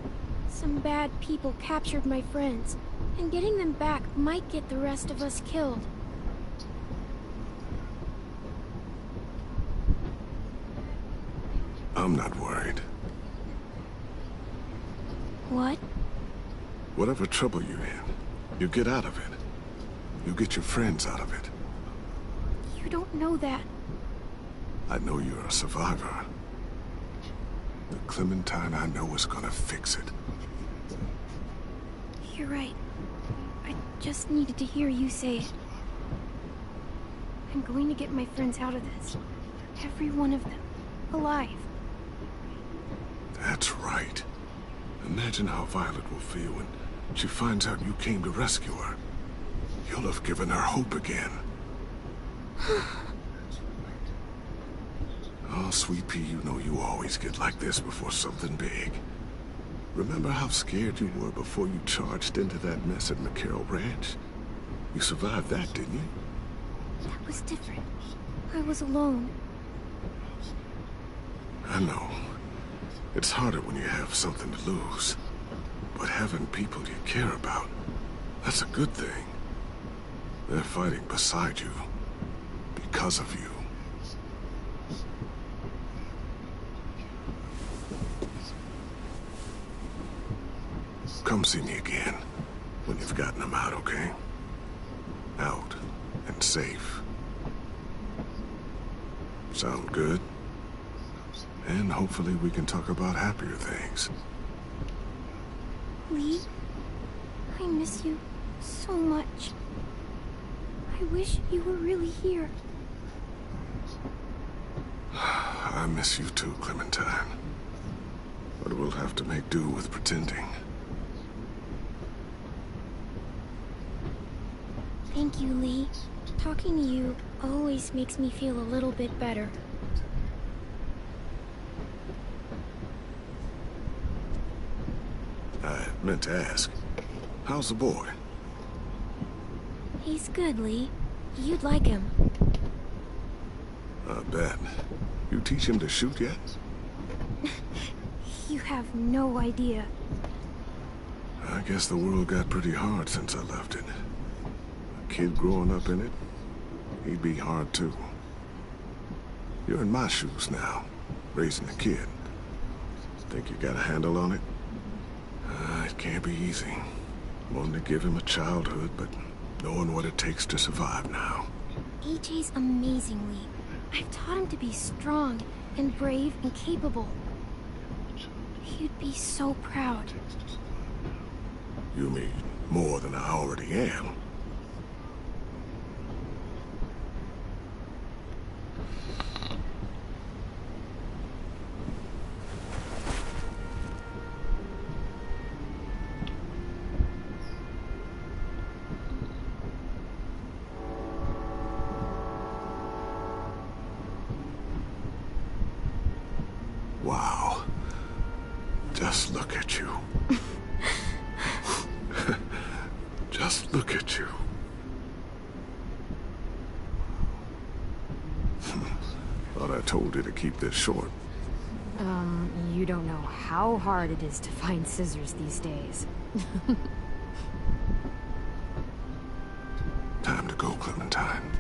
Some bad people captured my friends, and getting them back might get the rest of us killed. I'm not worried. What? Whatever trouble you're in, you get out of it. You get your friends out of it. You don't know that. I know you're a survivor. The Clementine I know is gonna fix it. You're right. I just needed to hear you say it. I'm going to get my friends out of this. Every one of them. Alive. That's right. Imagine how Violet will feel when she finds out you came to rescue her. You'll have given her hope again. Oh, Sweet Pea, you know you always get like this before something big. Remember how scared you were before you charged into that mess at McCarroll Ranch? You survived that, didn't you? That was different. I was alone. I know. It's harder when you have something to lose. But having people you care about, that's a good thing. They're fighting beside you. Because of you. Come see me again when you've gotten them out, okay? Out and safe. Sound good? And hopefully we can talk about happier things. Lee, I miss you so much. I wish you were really here. I miss you too, Clementine. But we'll have to make do with pretending. Thank you, Lee. Talking to you always makes me feel a little bit better. I meant to ask, how's the boy? He's good, Lee. You'd like him. I bet. You teach him to shoot yet? You have no idea. I guess the world got pretty hard since I left it. A kid growing up in it, he'd be hard too. You're in my shoes now, raising a kid. Think you got a handle on it? It can't be easy. Wanting to give him a childhood, but knowing what it takes to survive now. AJ's amazing, Lee. I've taught him to be strong and brave and capable. He'd be so proud. You mean more than I already am? Wow. Just look at you. Just look at you. Thought I told you to keep this short. You don't know how hard it is to find scissors these days. Time to go, Clementine.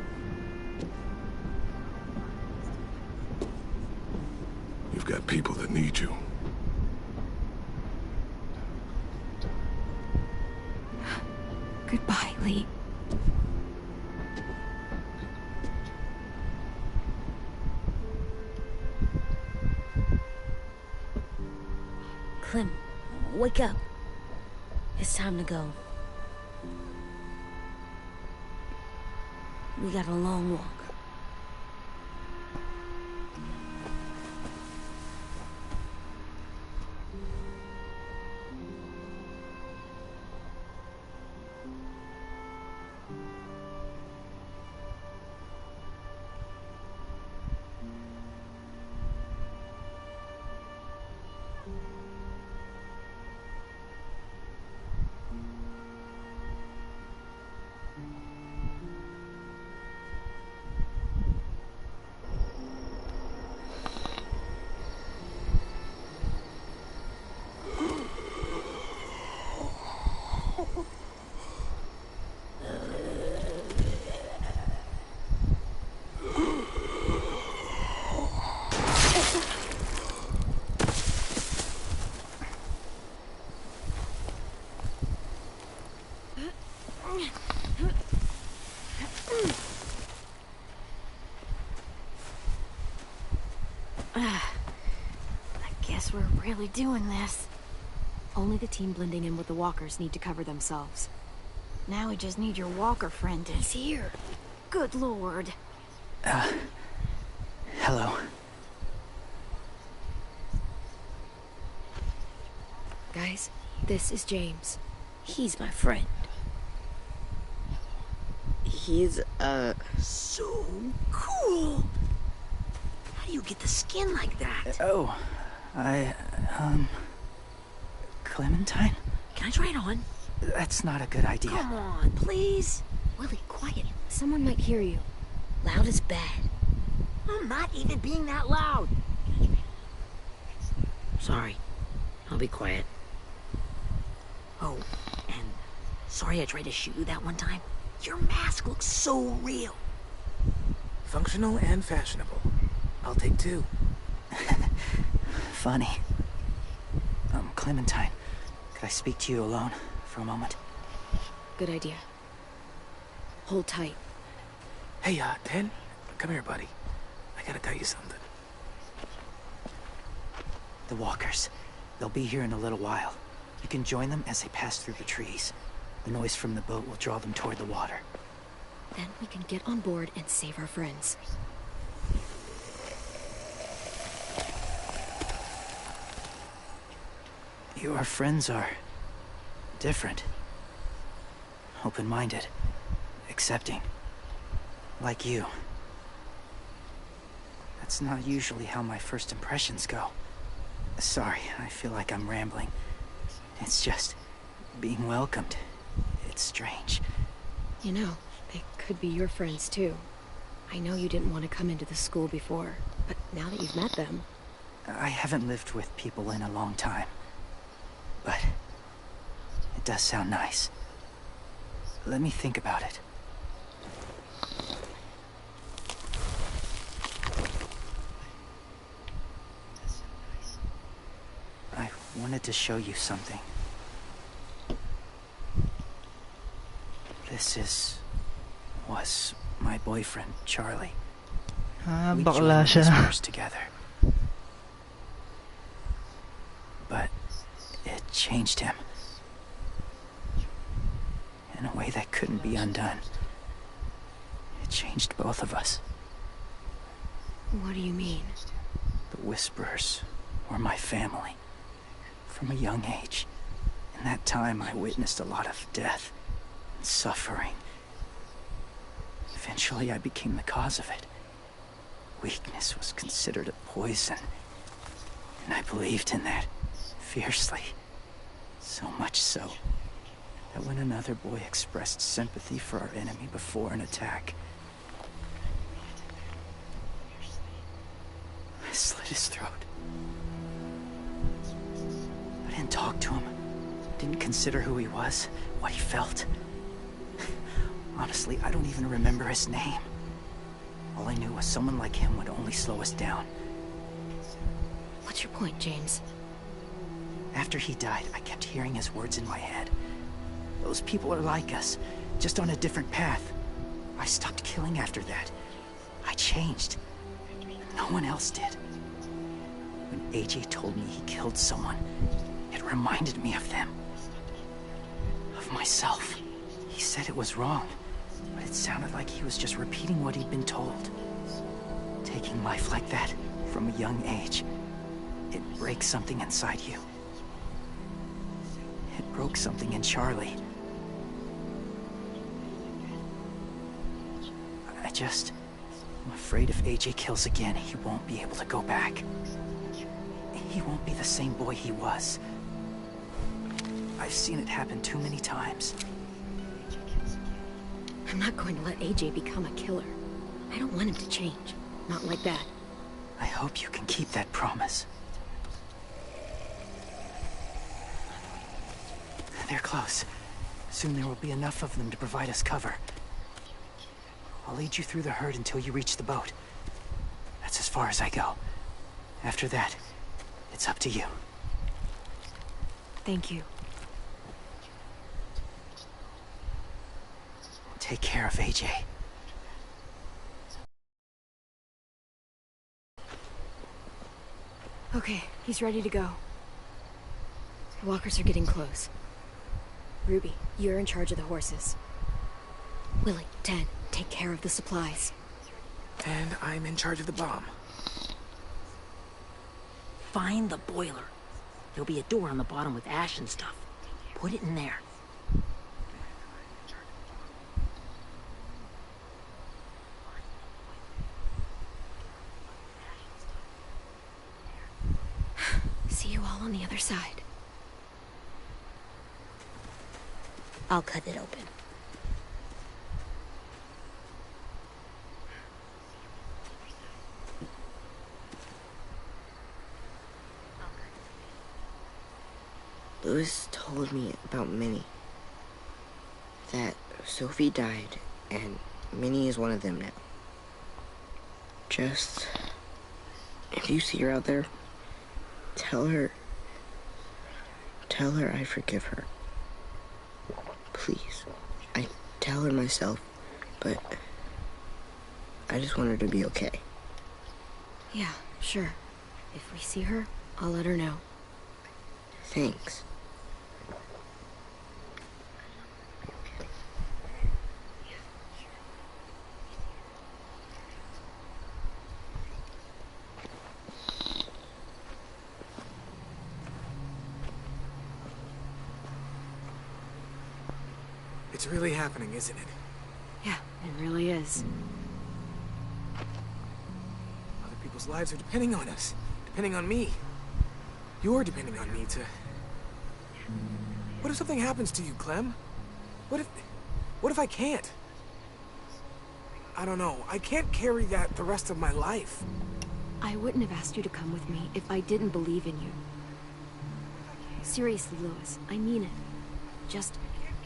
You've got people that need you. Goodbye, Lee. Clem, wake up. It's time to go. We got a long walk. I guess we're really doing this. Only the team blending in with the walkers need to cover themselves. Now we just need your walker friend to... He's here. Good lord. Hello. Guys, this is James. He's my friend. He's, So cool. How do you get the skin like that? Oh, Clementine? Can I try it on? That's not a good idea. Come on, please. Willie, quiet. Someone might hear you. Loud is bad. I'm not even being that loud. Sorry. I'll be quiet. Oh, and sorry I tried to shoot you that one time. Your mask looks so real. Functional and fashionable. I'll take 2. Funny. Clementine, could I speak to you alone for a moment? Good idea. Hold tight. Hey, Ten, come here, buddy. I gotta tell you something. The walkers. They'll be here in a little while. You can join them as they pass through the trees. The noise from the boat will draw them toward the water. Then we can get on board and save our friends. Your friends are different. Open-minded. Accepting. Like you. That's not usually how my first impressions go. Sorry, I feel like I'm rambling. It's just being welcomed. It's strange. You know, they could be your friends too. I know you didn't want to come into the school before, but now that you've met them... I haven't lived with people in a long time. But it does sound nice. Let me think about it. I wanted to show you something. Was my boyfriend, Charlie. We bakla joined the siya. Whispers together. But it changed him. In a way that couldn't be undone. It changed both of us. What do you mean? The Whisperers were my family. From a young age. In that time, I witnessed a lot of death and suffering. Eventually, I became the cause of it. Weakness was considered a poison. And I believed in that fiercely. So much so that when another boy expressed sympathy for our enemy before an attack, I slit his throat. I didn't talk to him. Didn't consider who he was, what he felt. Honestly, I don't even remember his name. All I knew was someone like him would only slow us down. What's your point, James? After he died, I kept hearing his words in my head. Those people are like us, just on a different path. I stopped killing after that. I changed. No one else did. When AJ told me he killed someone, it reminded me of them. Of myself. He said it was wrong, but it sounded like he was just repeating what he'd been told. Taking life like that, from a young age, it breaks something inside you. It broke something in Charlie. I'm afraid if AJ kills again, he won't be able to go back. He won't be the same boy he was. I've seen it happen too many times. I'm not going to let AJ become a killer. I don't want him to change. Not like that. I hope you can keep that promise. They're close. Soon there will be enough of them to provide us cover. I'll lead you through the herd until you reach the boat. That's as far as I go. After that, it's up to you. Thank you. Take care of AJ. Okay, he's ready to go. The walkers are getting close. Ruby, you're in charge of the horses. Willie, Ted, take care of the supplies. And I'm in charge of the bomb. Find the boiler. There'll be a door on the bottom with ash and stuff. Put it in there. See you all on the other side. I'll cut it open. Louis told me about Minnie. That Sophie died, and Minnie is one of them now. Just, if you see her out there, tell her I forgive her. Please. I tell her myself, but I just want her to be okay. Yeah, sure. If we see her, I'll let her know. Thanks. It's really happening, isn't it? Yeah, it really is. Other people's lives are depending on us. Depending on me. You're depending on me to... What if something happens to you, Clem? What if I can't? I don't know. I can't carry that the rest of my life. I wouldn't have asked you to come with me if I didn't believe in you. Seriously, Louis, I mean it. Just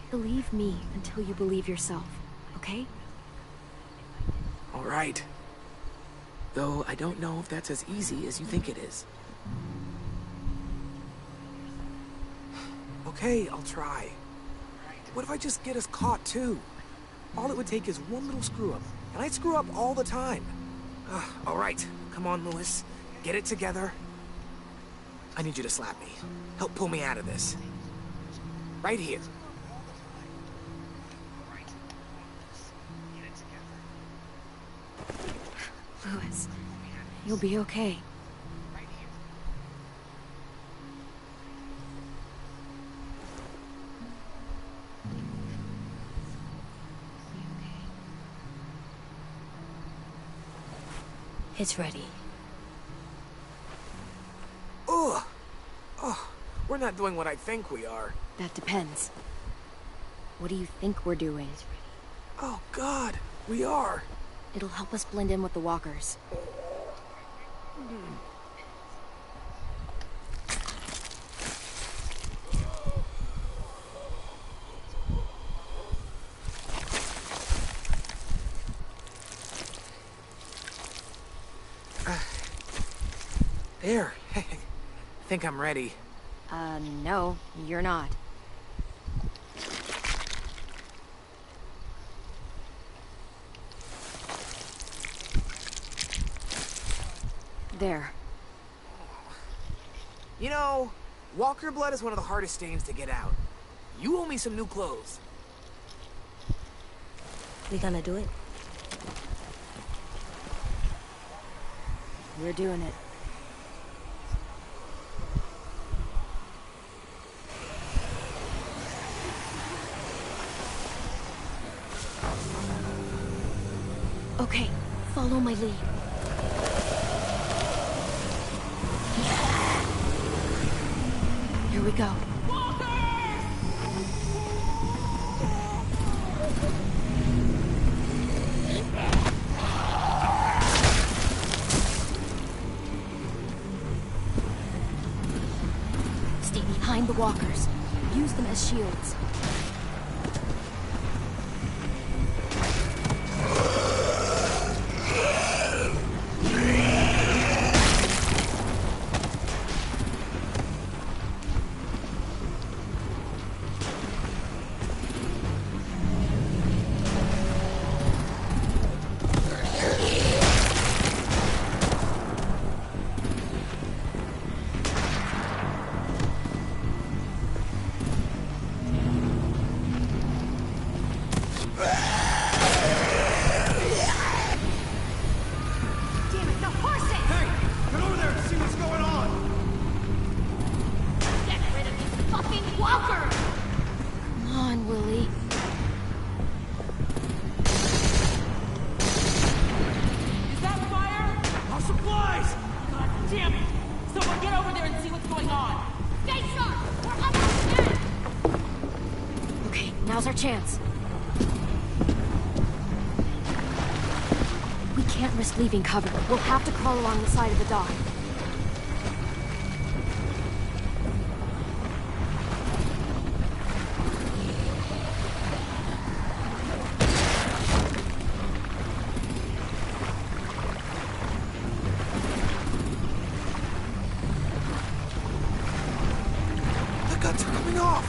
believe me until you believe yourself, okay? All right. Though I don't know if that's as easy as you think it is. Okay, I'll try. What if I just get us caught too? All it would take is one little screw up, and I screw up all the time. All right, come on, Louis. Get it together. I need you to slap me. Help pull me out of this. Right here. Louis, you'll be okay. It's ready. Ugh! Oh, we're not doing what I think we are. That depends. What do you think we're doing? Oh, God, we are. It'll help us blend in with the walkers. There. Think I'm ready. No, you're not. There. You know, walker blood is one of the hardest stains to get out. You owe me some new clothes. We gonna do it? We're doing it. Okay, follow my lead. Here we go. Stay behind the walkers. Use them as shields. Now's our chance. We can't risk leaving cover. We'll have to crawl along the side of the dock. The guts are coming off!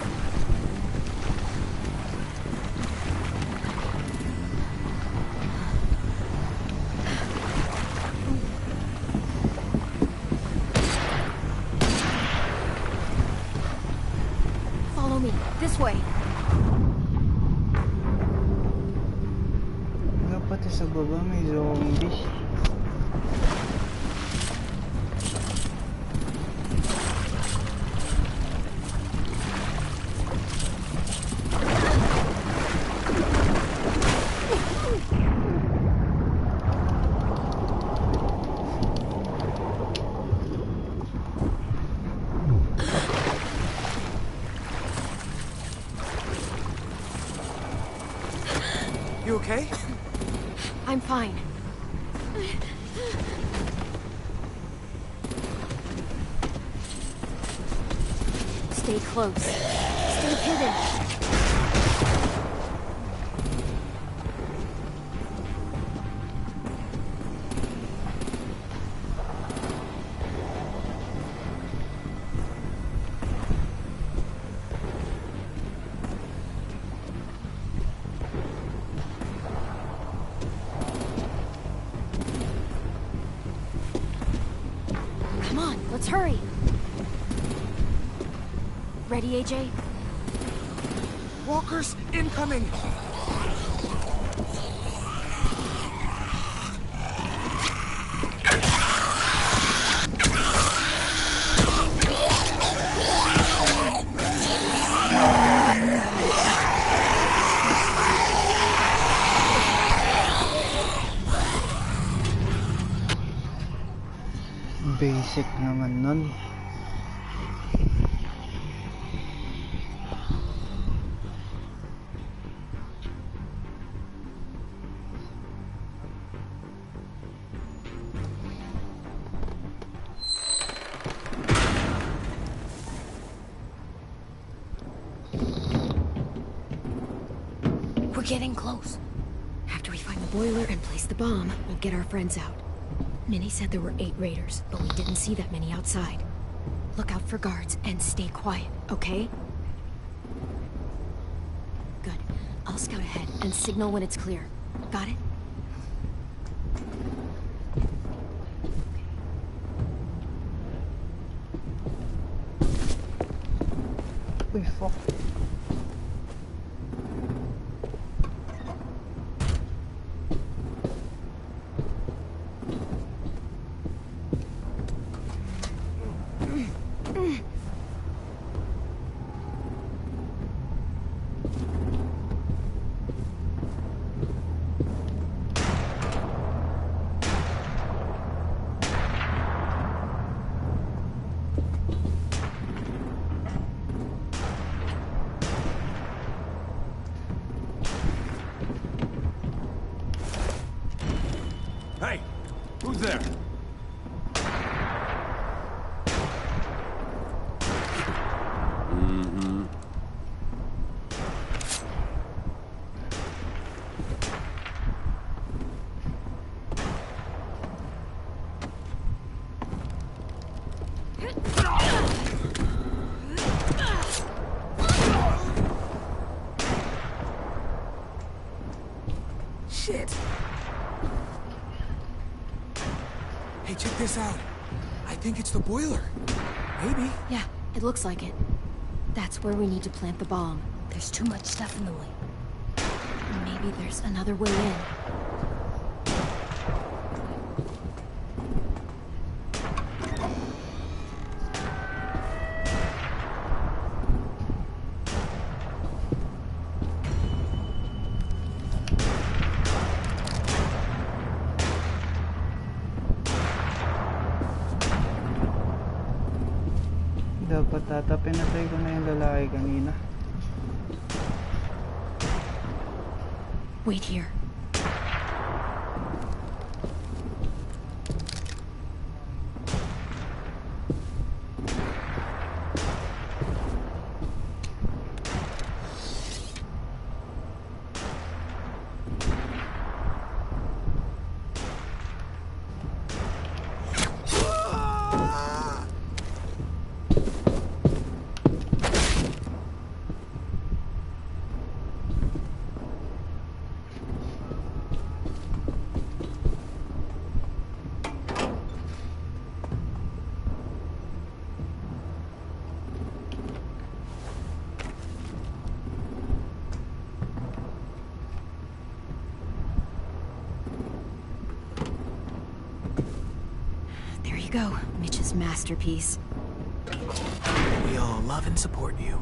Follow me. This way. Dapat sa baba may zombies. You okay? I'm fine. Stay close. Stay hidden. Come on, let's hurry. Ready, AJ? Walkers incoming! Basic naman nun. We're getting close. After we find the boiler and place the bomb, we'll get our friends out. Minnie said there were 8 raiders, but we didn't see that many outside. Look out for guards and stay quiet, okay? Good. I'll scout ahead and signal when it's clear. Got it? Uy, fuck. Hey, who's there? Mm-hmm. Shit! Hey, check this out. I think it's the boiler. Maybe. Yeah, it looks like it. That's where we need to plant the bomb. There's too much stuff in the way. Maybe there's another way in. Dapat tatapin na tayo ko na yung lalaki kanina. Wait here. There you go, Mitch's masterpiece. We all love and support you.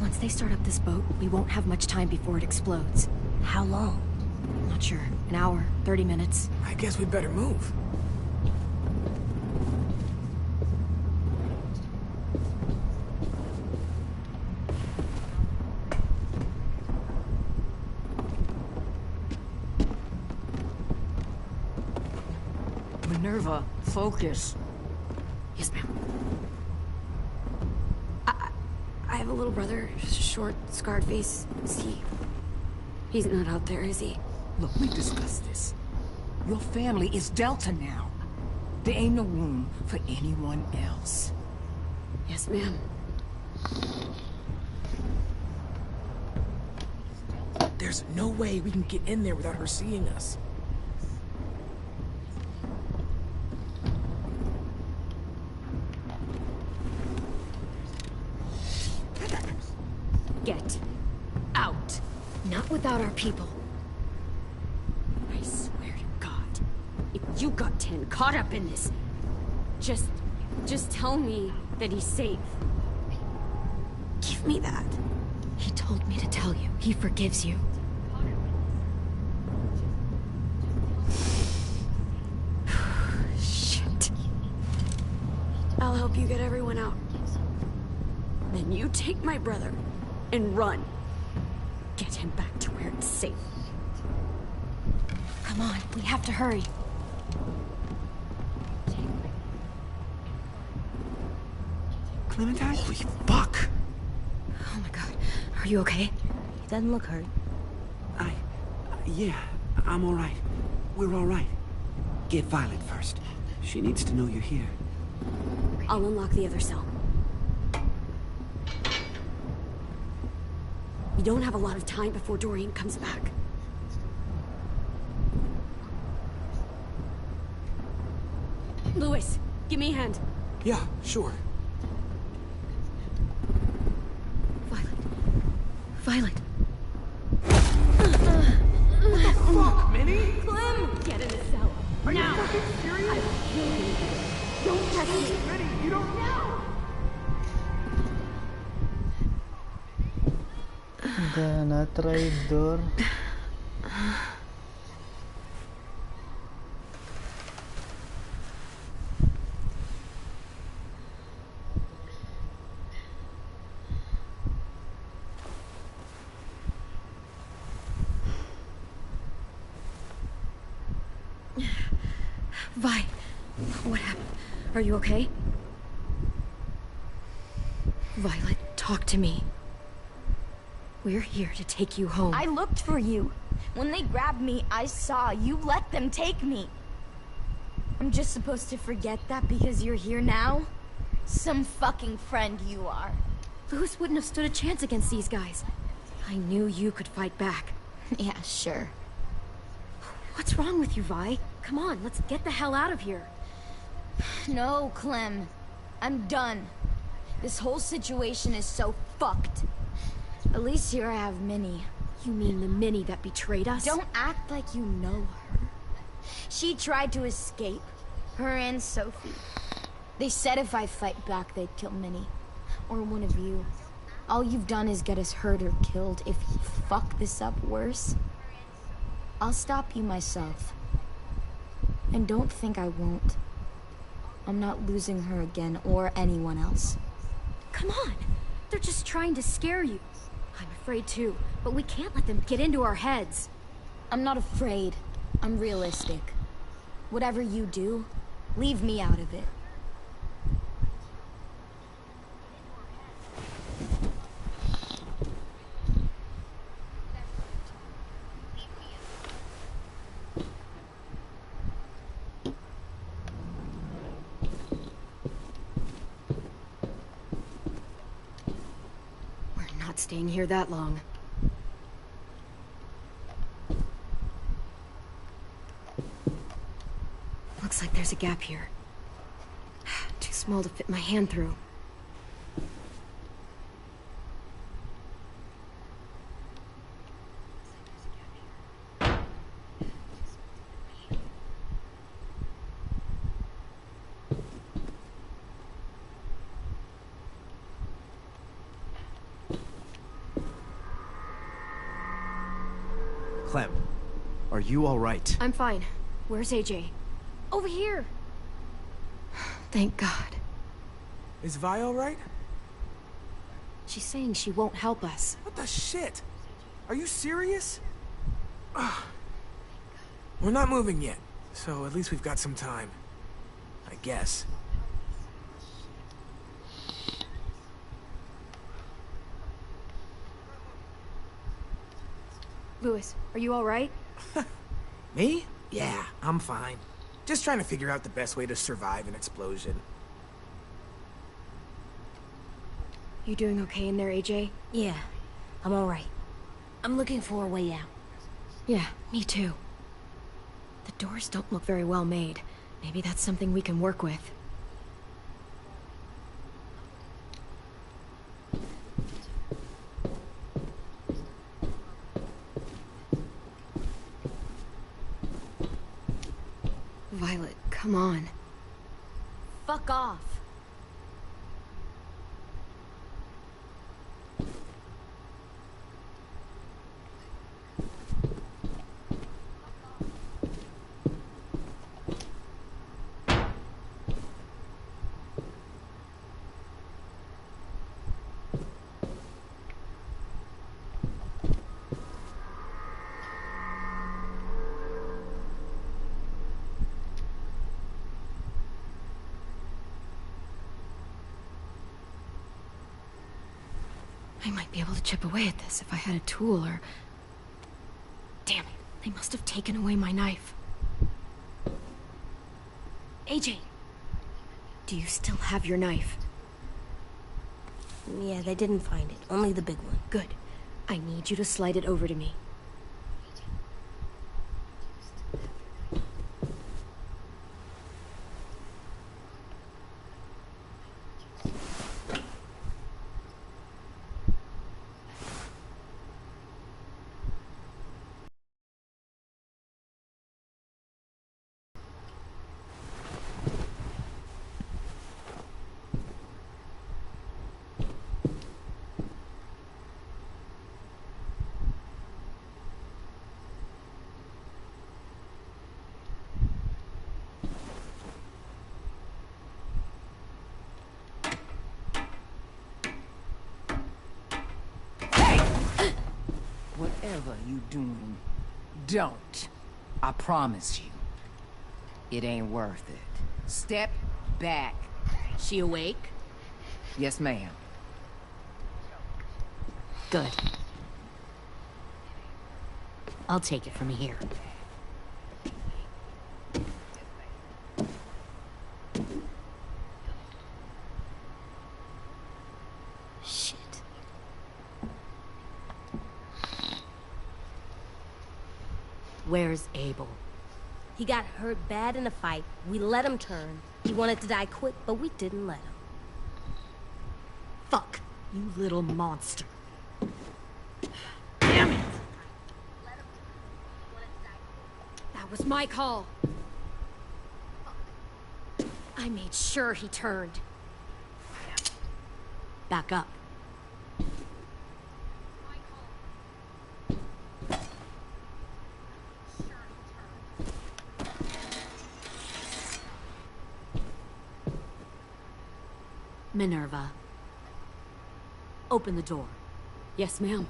Once they start up this boat, we won't have much time before it explodes. How long? Not sure. An hour, 30 minutes. I guess we'd better move. Minerva, focus. Yes, ma'am. I have a little brother, short, scarred face. He's not out there, is he? Look, we discussed this. Your family is Delta now. There ain't no room for anyone else. Yes, ma'am. There's no way we can get in there without her seeing us. Get out. Not without our people. I swear to God, if you got 10 caught up in this, just tell me that he's safe. Give me that. He told me to tell you. He forgives you. Shit. I'll help you get everyone out. Then you take my brother and run. Get him back to where it's safe. Come on, we have to hurry. Clementine? Holy fuck! Oh my god. Are you okay? He doesn't look hurt. Yeah, I'm all right. We're all right. Get Violet first. She needs to know you're here. I'll unlock the other cell. We don't have a lot of time before Dorian comes back. Louis, give me a hand. Yeah, sure. Violet. Fuck, Minnie! Clem! Get in the cell. Are now. you fucking serious? I will kill you. Don't touch me. Minnie, you don't know! Gana, traidor. Vi, what happened? Are you okay? Violet, talk to me. We're here to take you home. I looked for you. When they grabbed me, I saw you let them take me. I'm just supposed to forget that because you're here now? Some fucking friend you are. Louis wouldn't have stood a chance against these guys. I knew you could fight back. Yeah, sure. What's wrong with you, Vi? Come on, let's get the hell out of here. No, Clem. I'm done. This whole situation is so fucked. At least here I have Minnie. You mean the Minnie that betrayed us? Don't act like you know her. She tried to escape. Her and Sophie. They said if I fight back, they'd kill Minnie. Or one of you. All you've done is get us hurt or killed. If you fuck this up worse, I'll stop you myself. And don't think I won't. I'm not losing her again or anyone else. Come on. They're just trying to scare you. I'm afraid too, but we can't let them get into our heads. I'm not afraid. I'm realistic. Whatever you do, leave me out of it. We're not staying here that long. Looks like there's a gap here. Too small to fit my hand through. Clem, are you all right? I'm fine. Where's AJ? Over here! Thank God. Is Vi all right? She's saying she won't help us. What the shit? Are you serious? We're not moving yet, so at least we've got some time. I guess. Louis, are you all right? Me? Yeah, I'm fine. Just trying to figure out the best way to survive an explosion. You doing okay in there, AJ? Yeah, I'm alright. I'm looking for a way out. Yeah, me too. The doors don't look very well made. Maybe that's something we can work with. Violet, come on. Fuck off. I might be able to chip away at this if I had a tool or... Damn it, they must have taken away my knife. AJ, do you still have your knife? Yeah, they didn't find it. Only the big one. Good. I need you to slide it over to me. Whatever you doing, don't. I promise you. It ain't worth it. Step back. She awake? Yes, ma'am. Good. I'll take it from here. Shit. Where's Abel? He got hurt bad in a fight. We let him turn. He wanted to die quick, but we didn't let him. Fuck, you little monster. Damn it! That was my call. I made sure he turned. Back up. Minerva. Open the door. Yes, ma'am.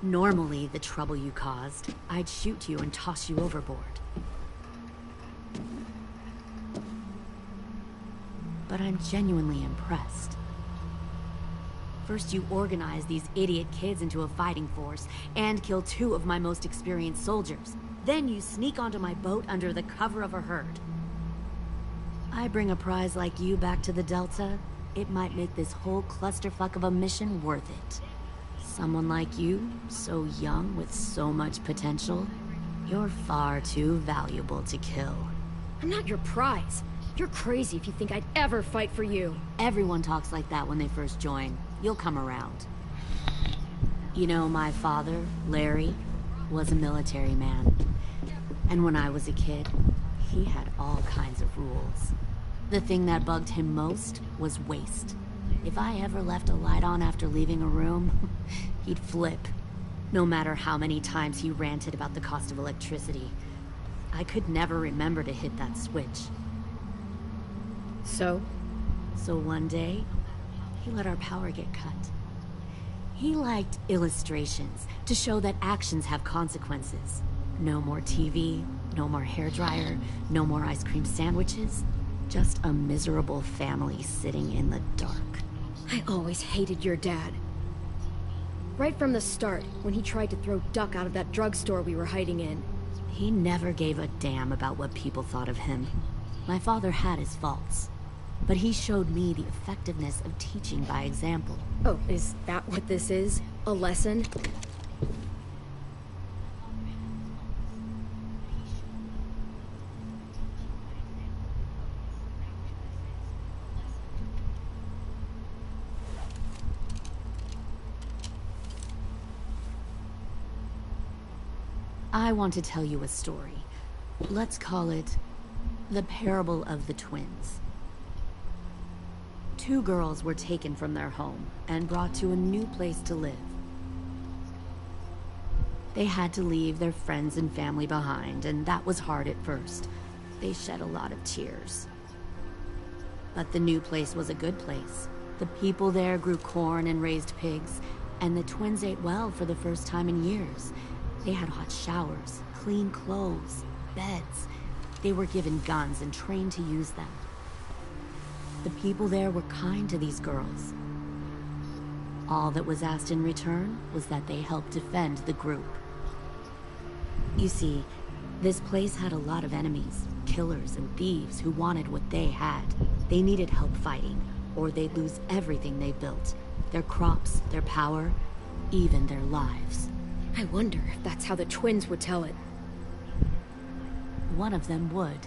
Normally, the trouble you caused, I'd shoot you and toss you overboard. But I'm genuinely impressed. First, you organize these idiot kids into a fighting force and kill 2 of my most experienced soldiers. Then you sneak onto my boat under the cover of a herd. I bring a prize like you back to the Delta, it might make this whole clusterfuck of a mission worth it. Someone like you, so young with so much potential, you're far too valuable to kill. I'm not your prize. You're crazy if you think I'd ever fight for you. Everyone talks like that when they first join. You'll come around. You know, my father, Larry, was a military man. And when I was a kid, he had all kinds of rules. The thing that bugged him most was waste. If I ever left a light on after leaving a room, he'd flip. No matter how many times he ranted about the cost of electricity. I could never remember to hit that switch. So one day, he let our power get cut. He liked illustrations to show that actions have consequences. No more TV, no more hairdryer, no more ice cream sandwiches. Just a miserable family sitting in the dark. I always hated your dad. Right from the start, when he tried to throw Duck out of that drugstore we were hiding in. He never gave a damn about what people thought of him. My father had his faults, but he showed me the effectiveness of teaching by example. Oh, is that what this is? A lesson? I want to tell you a story. Let's call it the Parable of the Twins. 2 girls were taken from their home and brought to a new place to live. They had to leave their friends and family behind, and that was hard at first. They shed a lot of tears. But the new place was a good place. The people there grew corn and raised pigs, and the twins ate well for the first time in years. They had hot showers, clean clothes, beds. They were given guns and trained to use them. The people there were kind to these girls. All that was asked in return was that they help defend the group. You see, this place had a lot of enemies, killers and thieves who wanted what they had. They needed help fighting, or they'd lose everything they built. Their crops, their power, even their lives. I wonder if that's how the twins would tell it. One of them would.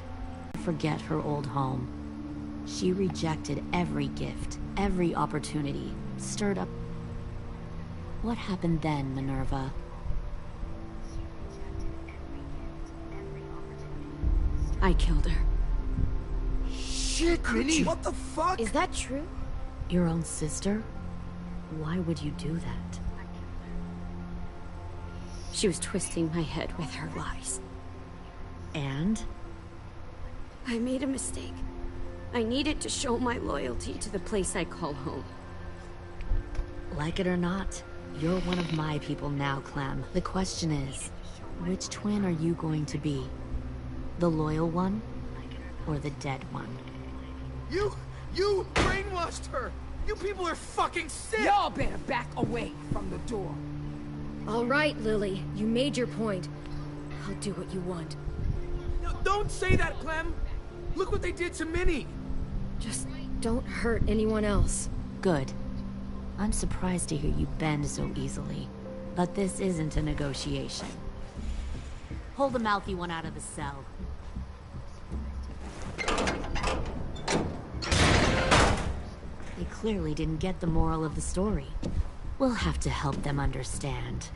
Forget her old home. She rejected every gift, every opportunity, stirred up... What happened then, Minerva? I killed her. Shit, Minnie! What the fuck? Is that true? Your own sister? Why would you do that? She was twisting my head with her lies. And? I made a mistake. I needed to show my loyalty to the place I call home. Like it or not, you're one of my people now, Clem. The question is, which twin are you going to be? The loyal one, or the dead one? You brainwashed her! You people are fucking sick! Y'all better back away from the door. All right, Lily. You made your point. I'll do what you want. No, don't say that, Clem! Look what they did to Minnie! Just don't hurt anyone else. Good. I'm surprised to hear you bend so easily. But this isn't a negotiation. Pull the mouthy one out of the cell. They clearly didn't get the moral of the story. We'll have to help them understand.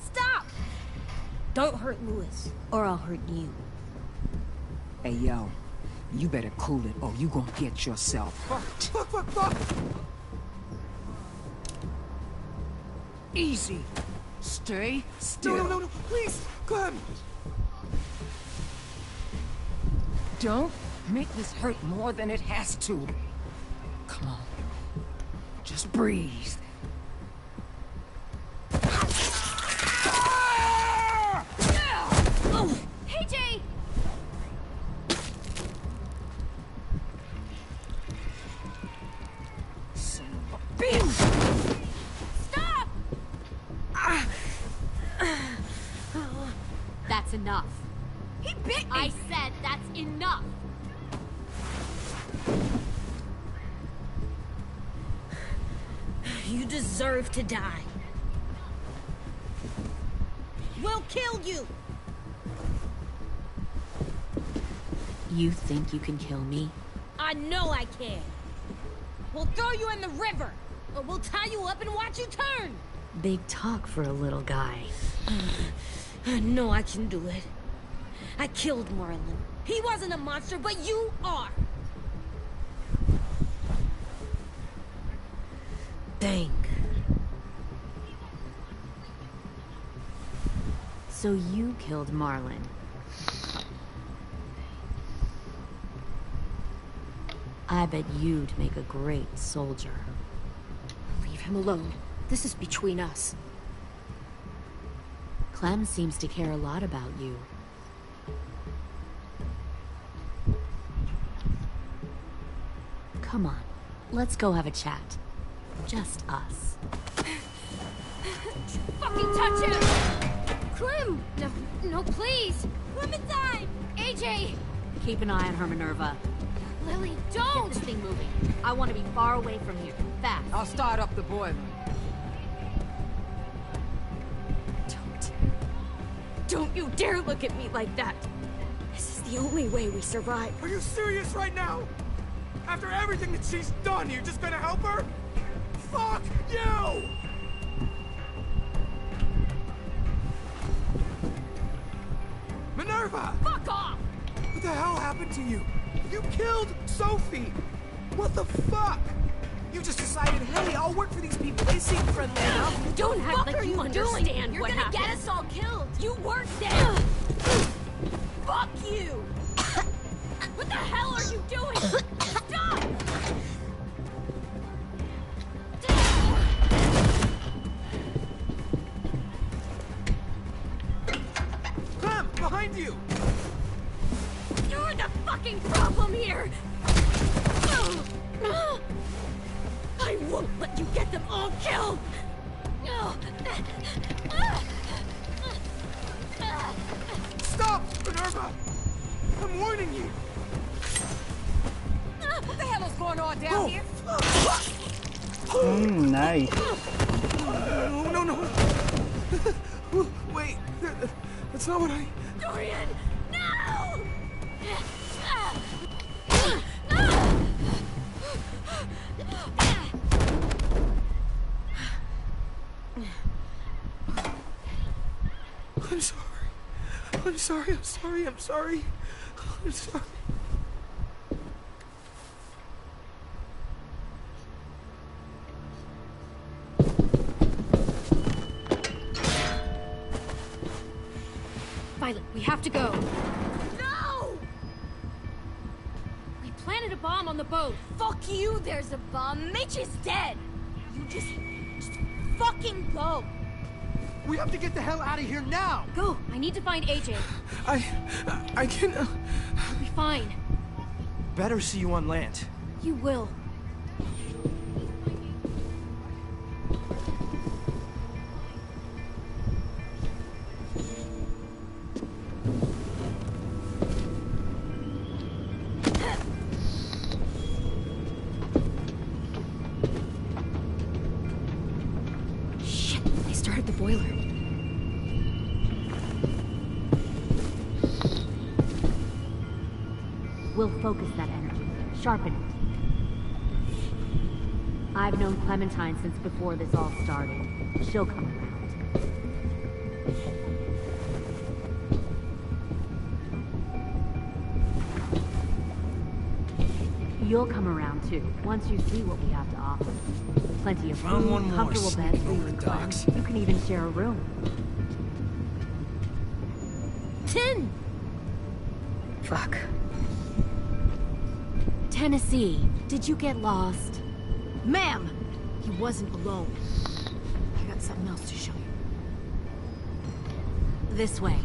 Stop! Don't hurt Louis, or I'll hurt you. Hey, yo. You better cool it, or you gonna get yourself hurt. Fuck! Easy. Stay still. No, please, Clem! Don't make this hurt more than it has to. Come on. Just breathe. Hey, Jay! Son of a bitch! Stop! That's enough. He bit me! I said that's enough. You deserve to die. We'll kill you! You think you can kill me? I know I can. We'll throw you in the river, or we'll tie you up and watch you turn. Big talk for a little guy. I know I can do it. I killed Marlon. He wasn't a monster, but you are. Think. So you killed Marlon. I bet you'd make a great soldier. Leave him alone. This is between us. Clem seems to care a lot about you. Come on, let's go have a chat. Just us. Fucking touch him! Clem! No, please! Clementine! AJ! Keep an eye on her, Minerva. Lily, Don't! Get this thing moving. I want to be far away from here. Fast. I'll start up the boiler. Don't you dare look at me like that! This is the only way we survive. Are you serious right now? After everything that she's done, you're just gonna help her? Fuck you! Minerva! Fuck off! What the hell happened to you? You killed Sophie! What the fuck? You just decided, hey, I'll work for these people. They seem friendly enough. Don't act like you understand You're what gonna happened. get us all killed! You weren't there! Fuck you! What the hell are you doing? Stop! Clem, behind you! You're the fucking problem here! I won't let you get them all killed! Stop, Minerva! I'm warning you! What the hell is going on down here? Nice. No. Wait, that's not what I... Dorian, no! I'm sorry. Violet, we have to go. No! We planted a bomb on the boat. Fuck you, there's a bomb. Mitch is dead! You just fucking go! We have to get the hell out of here now! Go! I need to find AJ. I can... We'll be fine. Better see you on land. You will. Shit, they started the boiler. We'll focus that energy. Sharpen it. I've known Clementine since before this all started. She'll come around. You'll come around too, once you see what we have to offer. Plenty of Found food, one more comfortable beds for you over and the Clem. docks. You can even share a room. 10! Fuck. Tennessee, did you get lost? Ma'am! He wasn't alone. I got something else to show you. This way.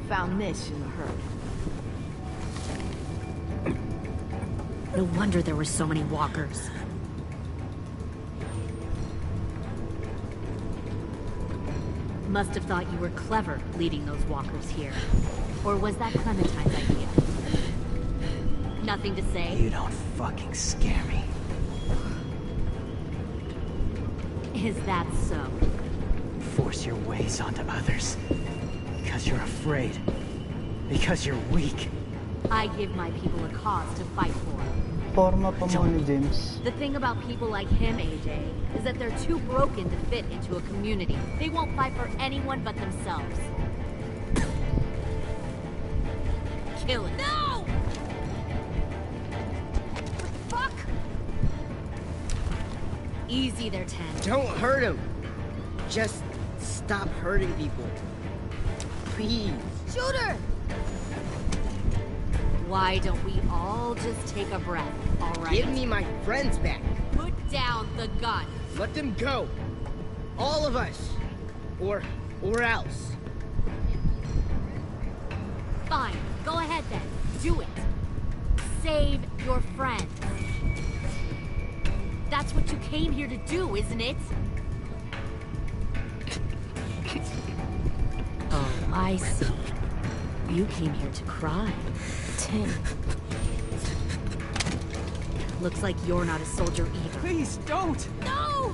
Found this in the herd. No wonder there were so many walkers. Must have thought you were clever leading those walkers here. Or was that Clementine's idea? Nothing to say? You don't fucking scare me. Is that so? Force your ways onto others. Because you're afraid. Because you're weak. I give my people a cause to fight for. Forma pa mo ni James. The thing about people like him, AJ, is that they're too broken to fit into a community. They won't fight for anyone but themselves. Kill it. No! What the fuck? Easy there, 10. Don't hurt him. Just stop hurting people. Please. Shoot her! Why don't we all just take a breath, all right? Give me my friends back. Put down the gun. Let them go. All of us. Or else. Fine. Go ahead then. Do it. Save your friends. That's what you came here to do, isn't it? Oh, I see. You came here to cry. Tim. Looks like you're not a soldier either. Please, don't! No!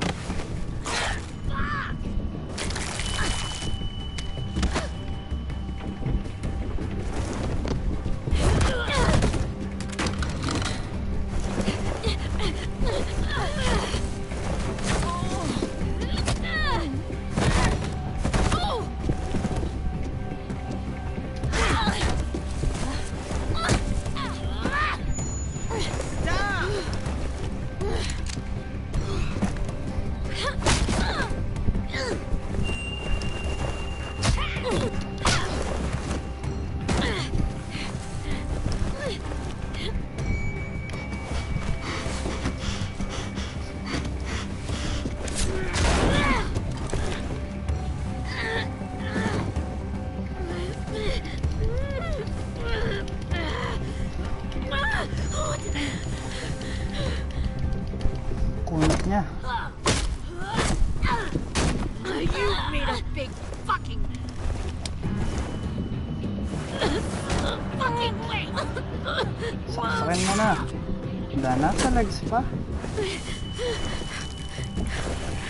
Kunat niya. You made a big fucking wait. Saksakin mo na. Dana, talags pa.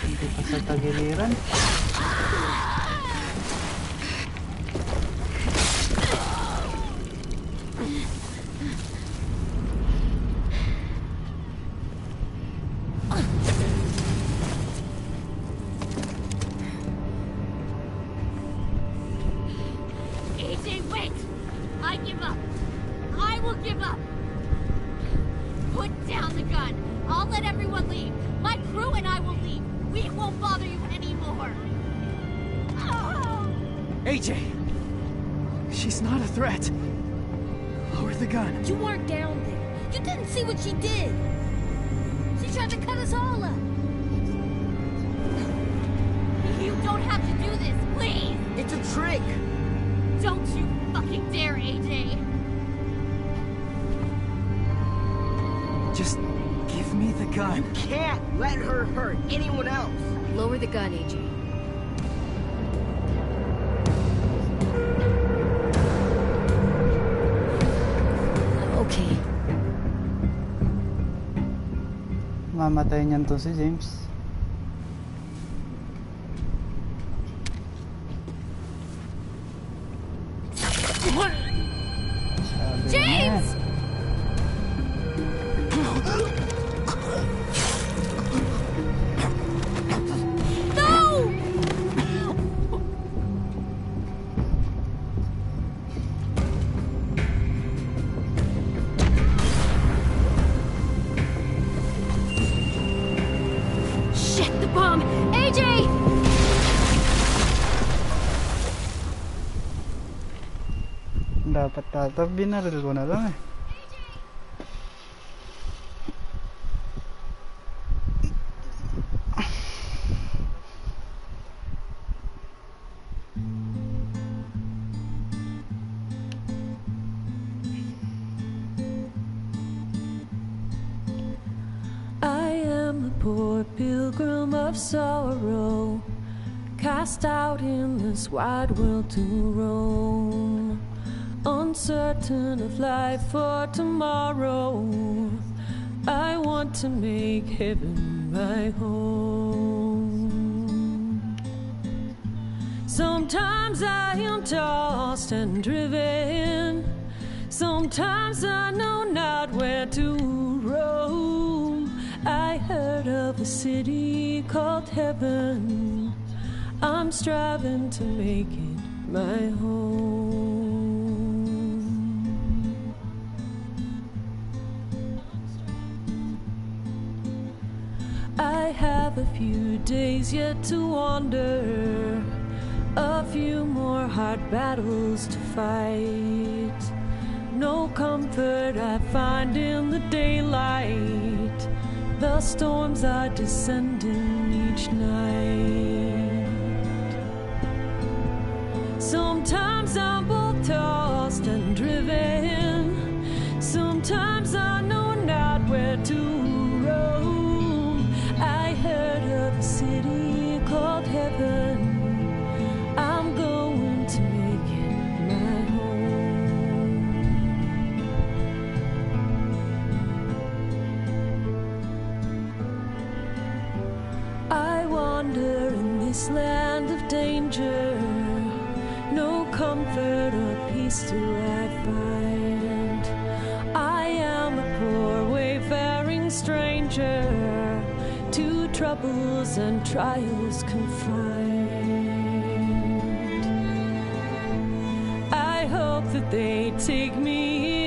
Hindi pa sa tagiliran. AJ, wait! I give up. I will give up. Put down the gun. I'll let everyone leave. My crew and I will leave. We won't bother you anymore. AJ! She's not a threat. Lower the gun. You weren't down there. You didn't see what she did. She tried to cut us all up. You don't have to do this, please! It's a trick! Don't you fucking dare, AJ! Just give me the gun. You can't let her hurt anyone else. Lower the gun, AJ. Okay. Mamatay niyan to si James. James! No! Shit, the bomb! AJ! dapat tata. Binaril ko na lang eh. Poor pilgrim of sorrow, cast out in this wide world to roam, uncertain of life for tomorrow. I want to make heaven my home. Sometimes I am tossed and driven, sometimes I know not where to roam. I heard of a city called heaven. I'm striving to make it my home. I have a few days yet to wander, a few more hard battles to fight. No comfort I find in the daylight. The storms are descending each night. Sometimes I'm both tossed and driven, sometimes I know not where to roam. I heard of a city called heaven. I'm going to make it my home. I wander in this land of danger, no comfort or peace do I find. I am a poor wayfaring stranger, to troubles and trials confined. I hope that they take me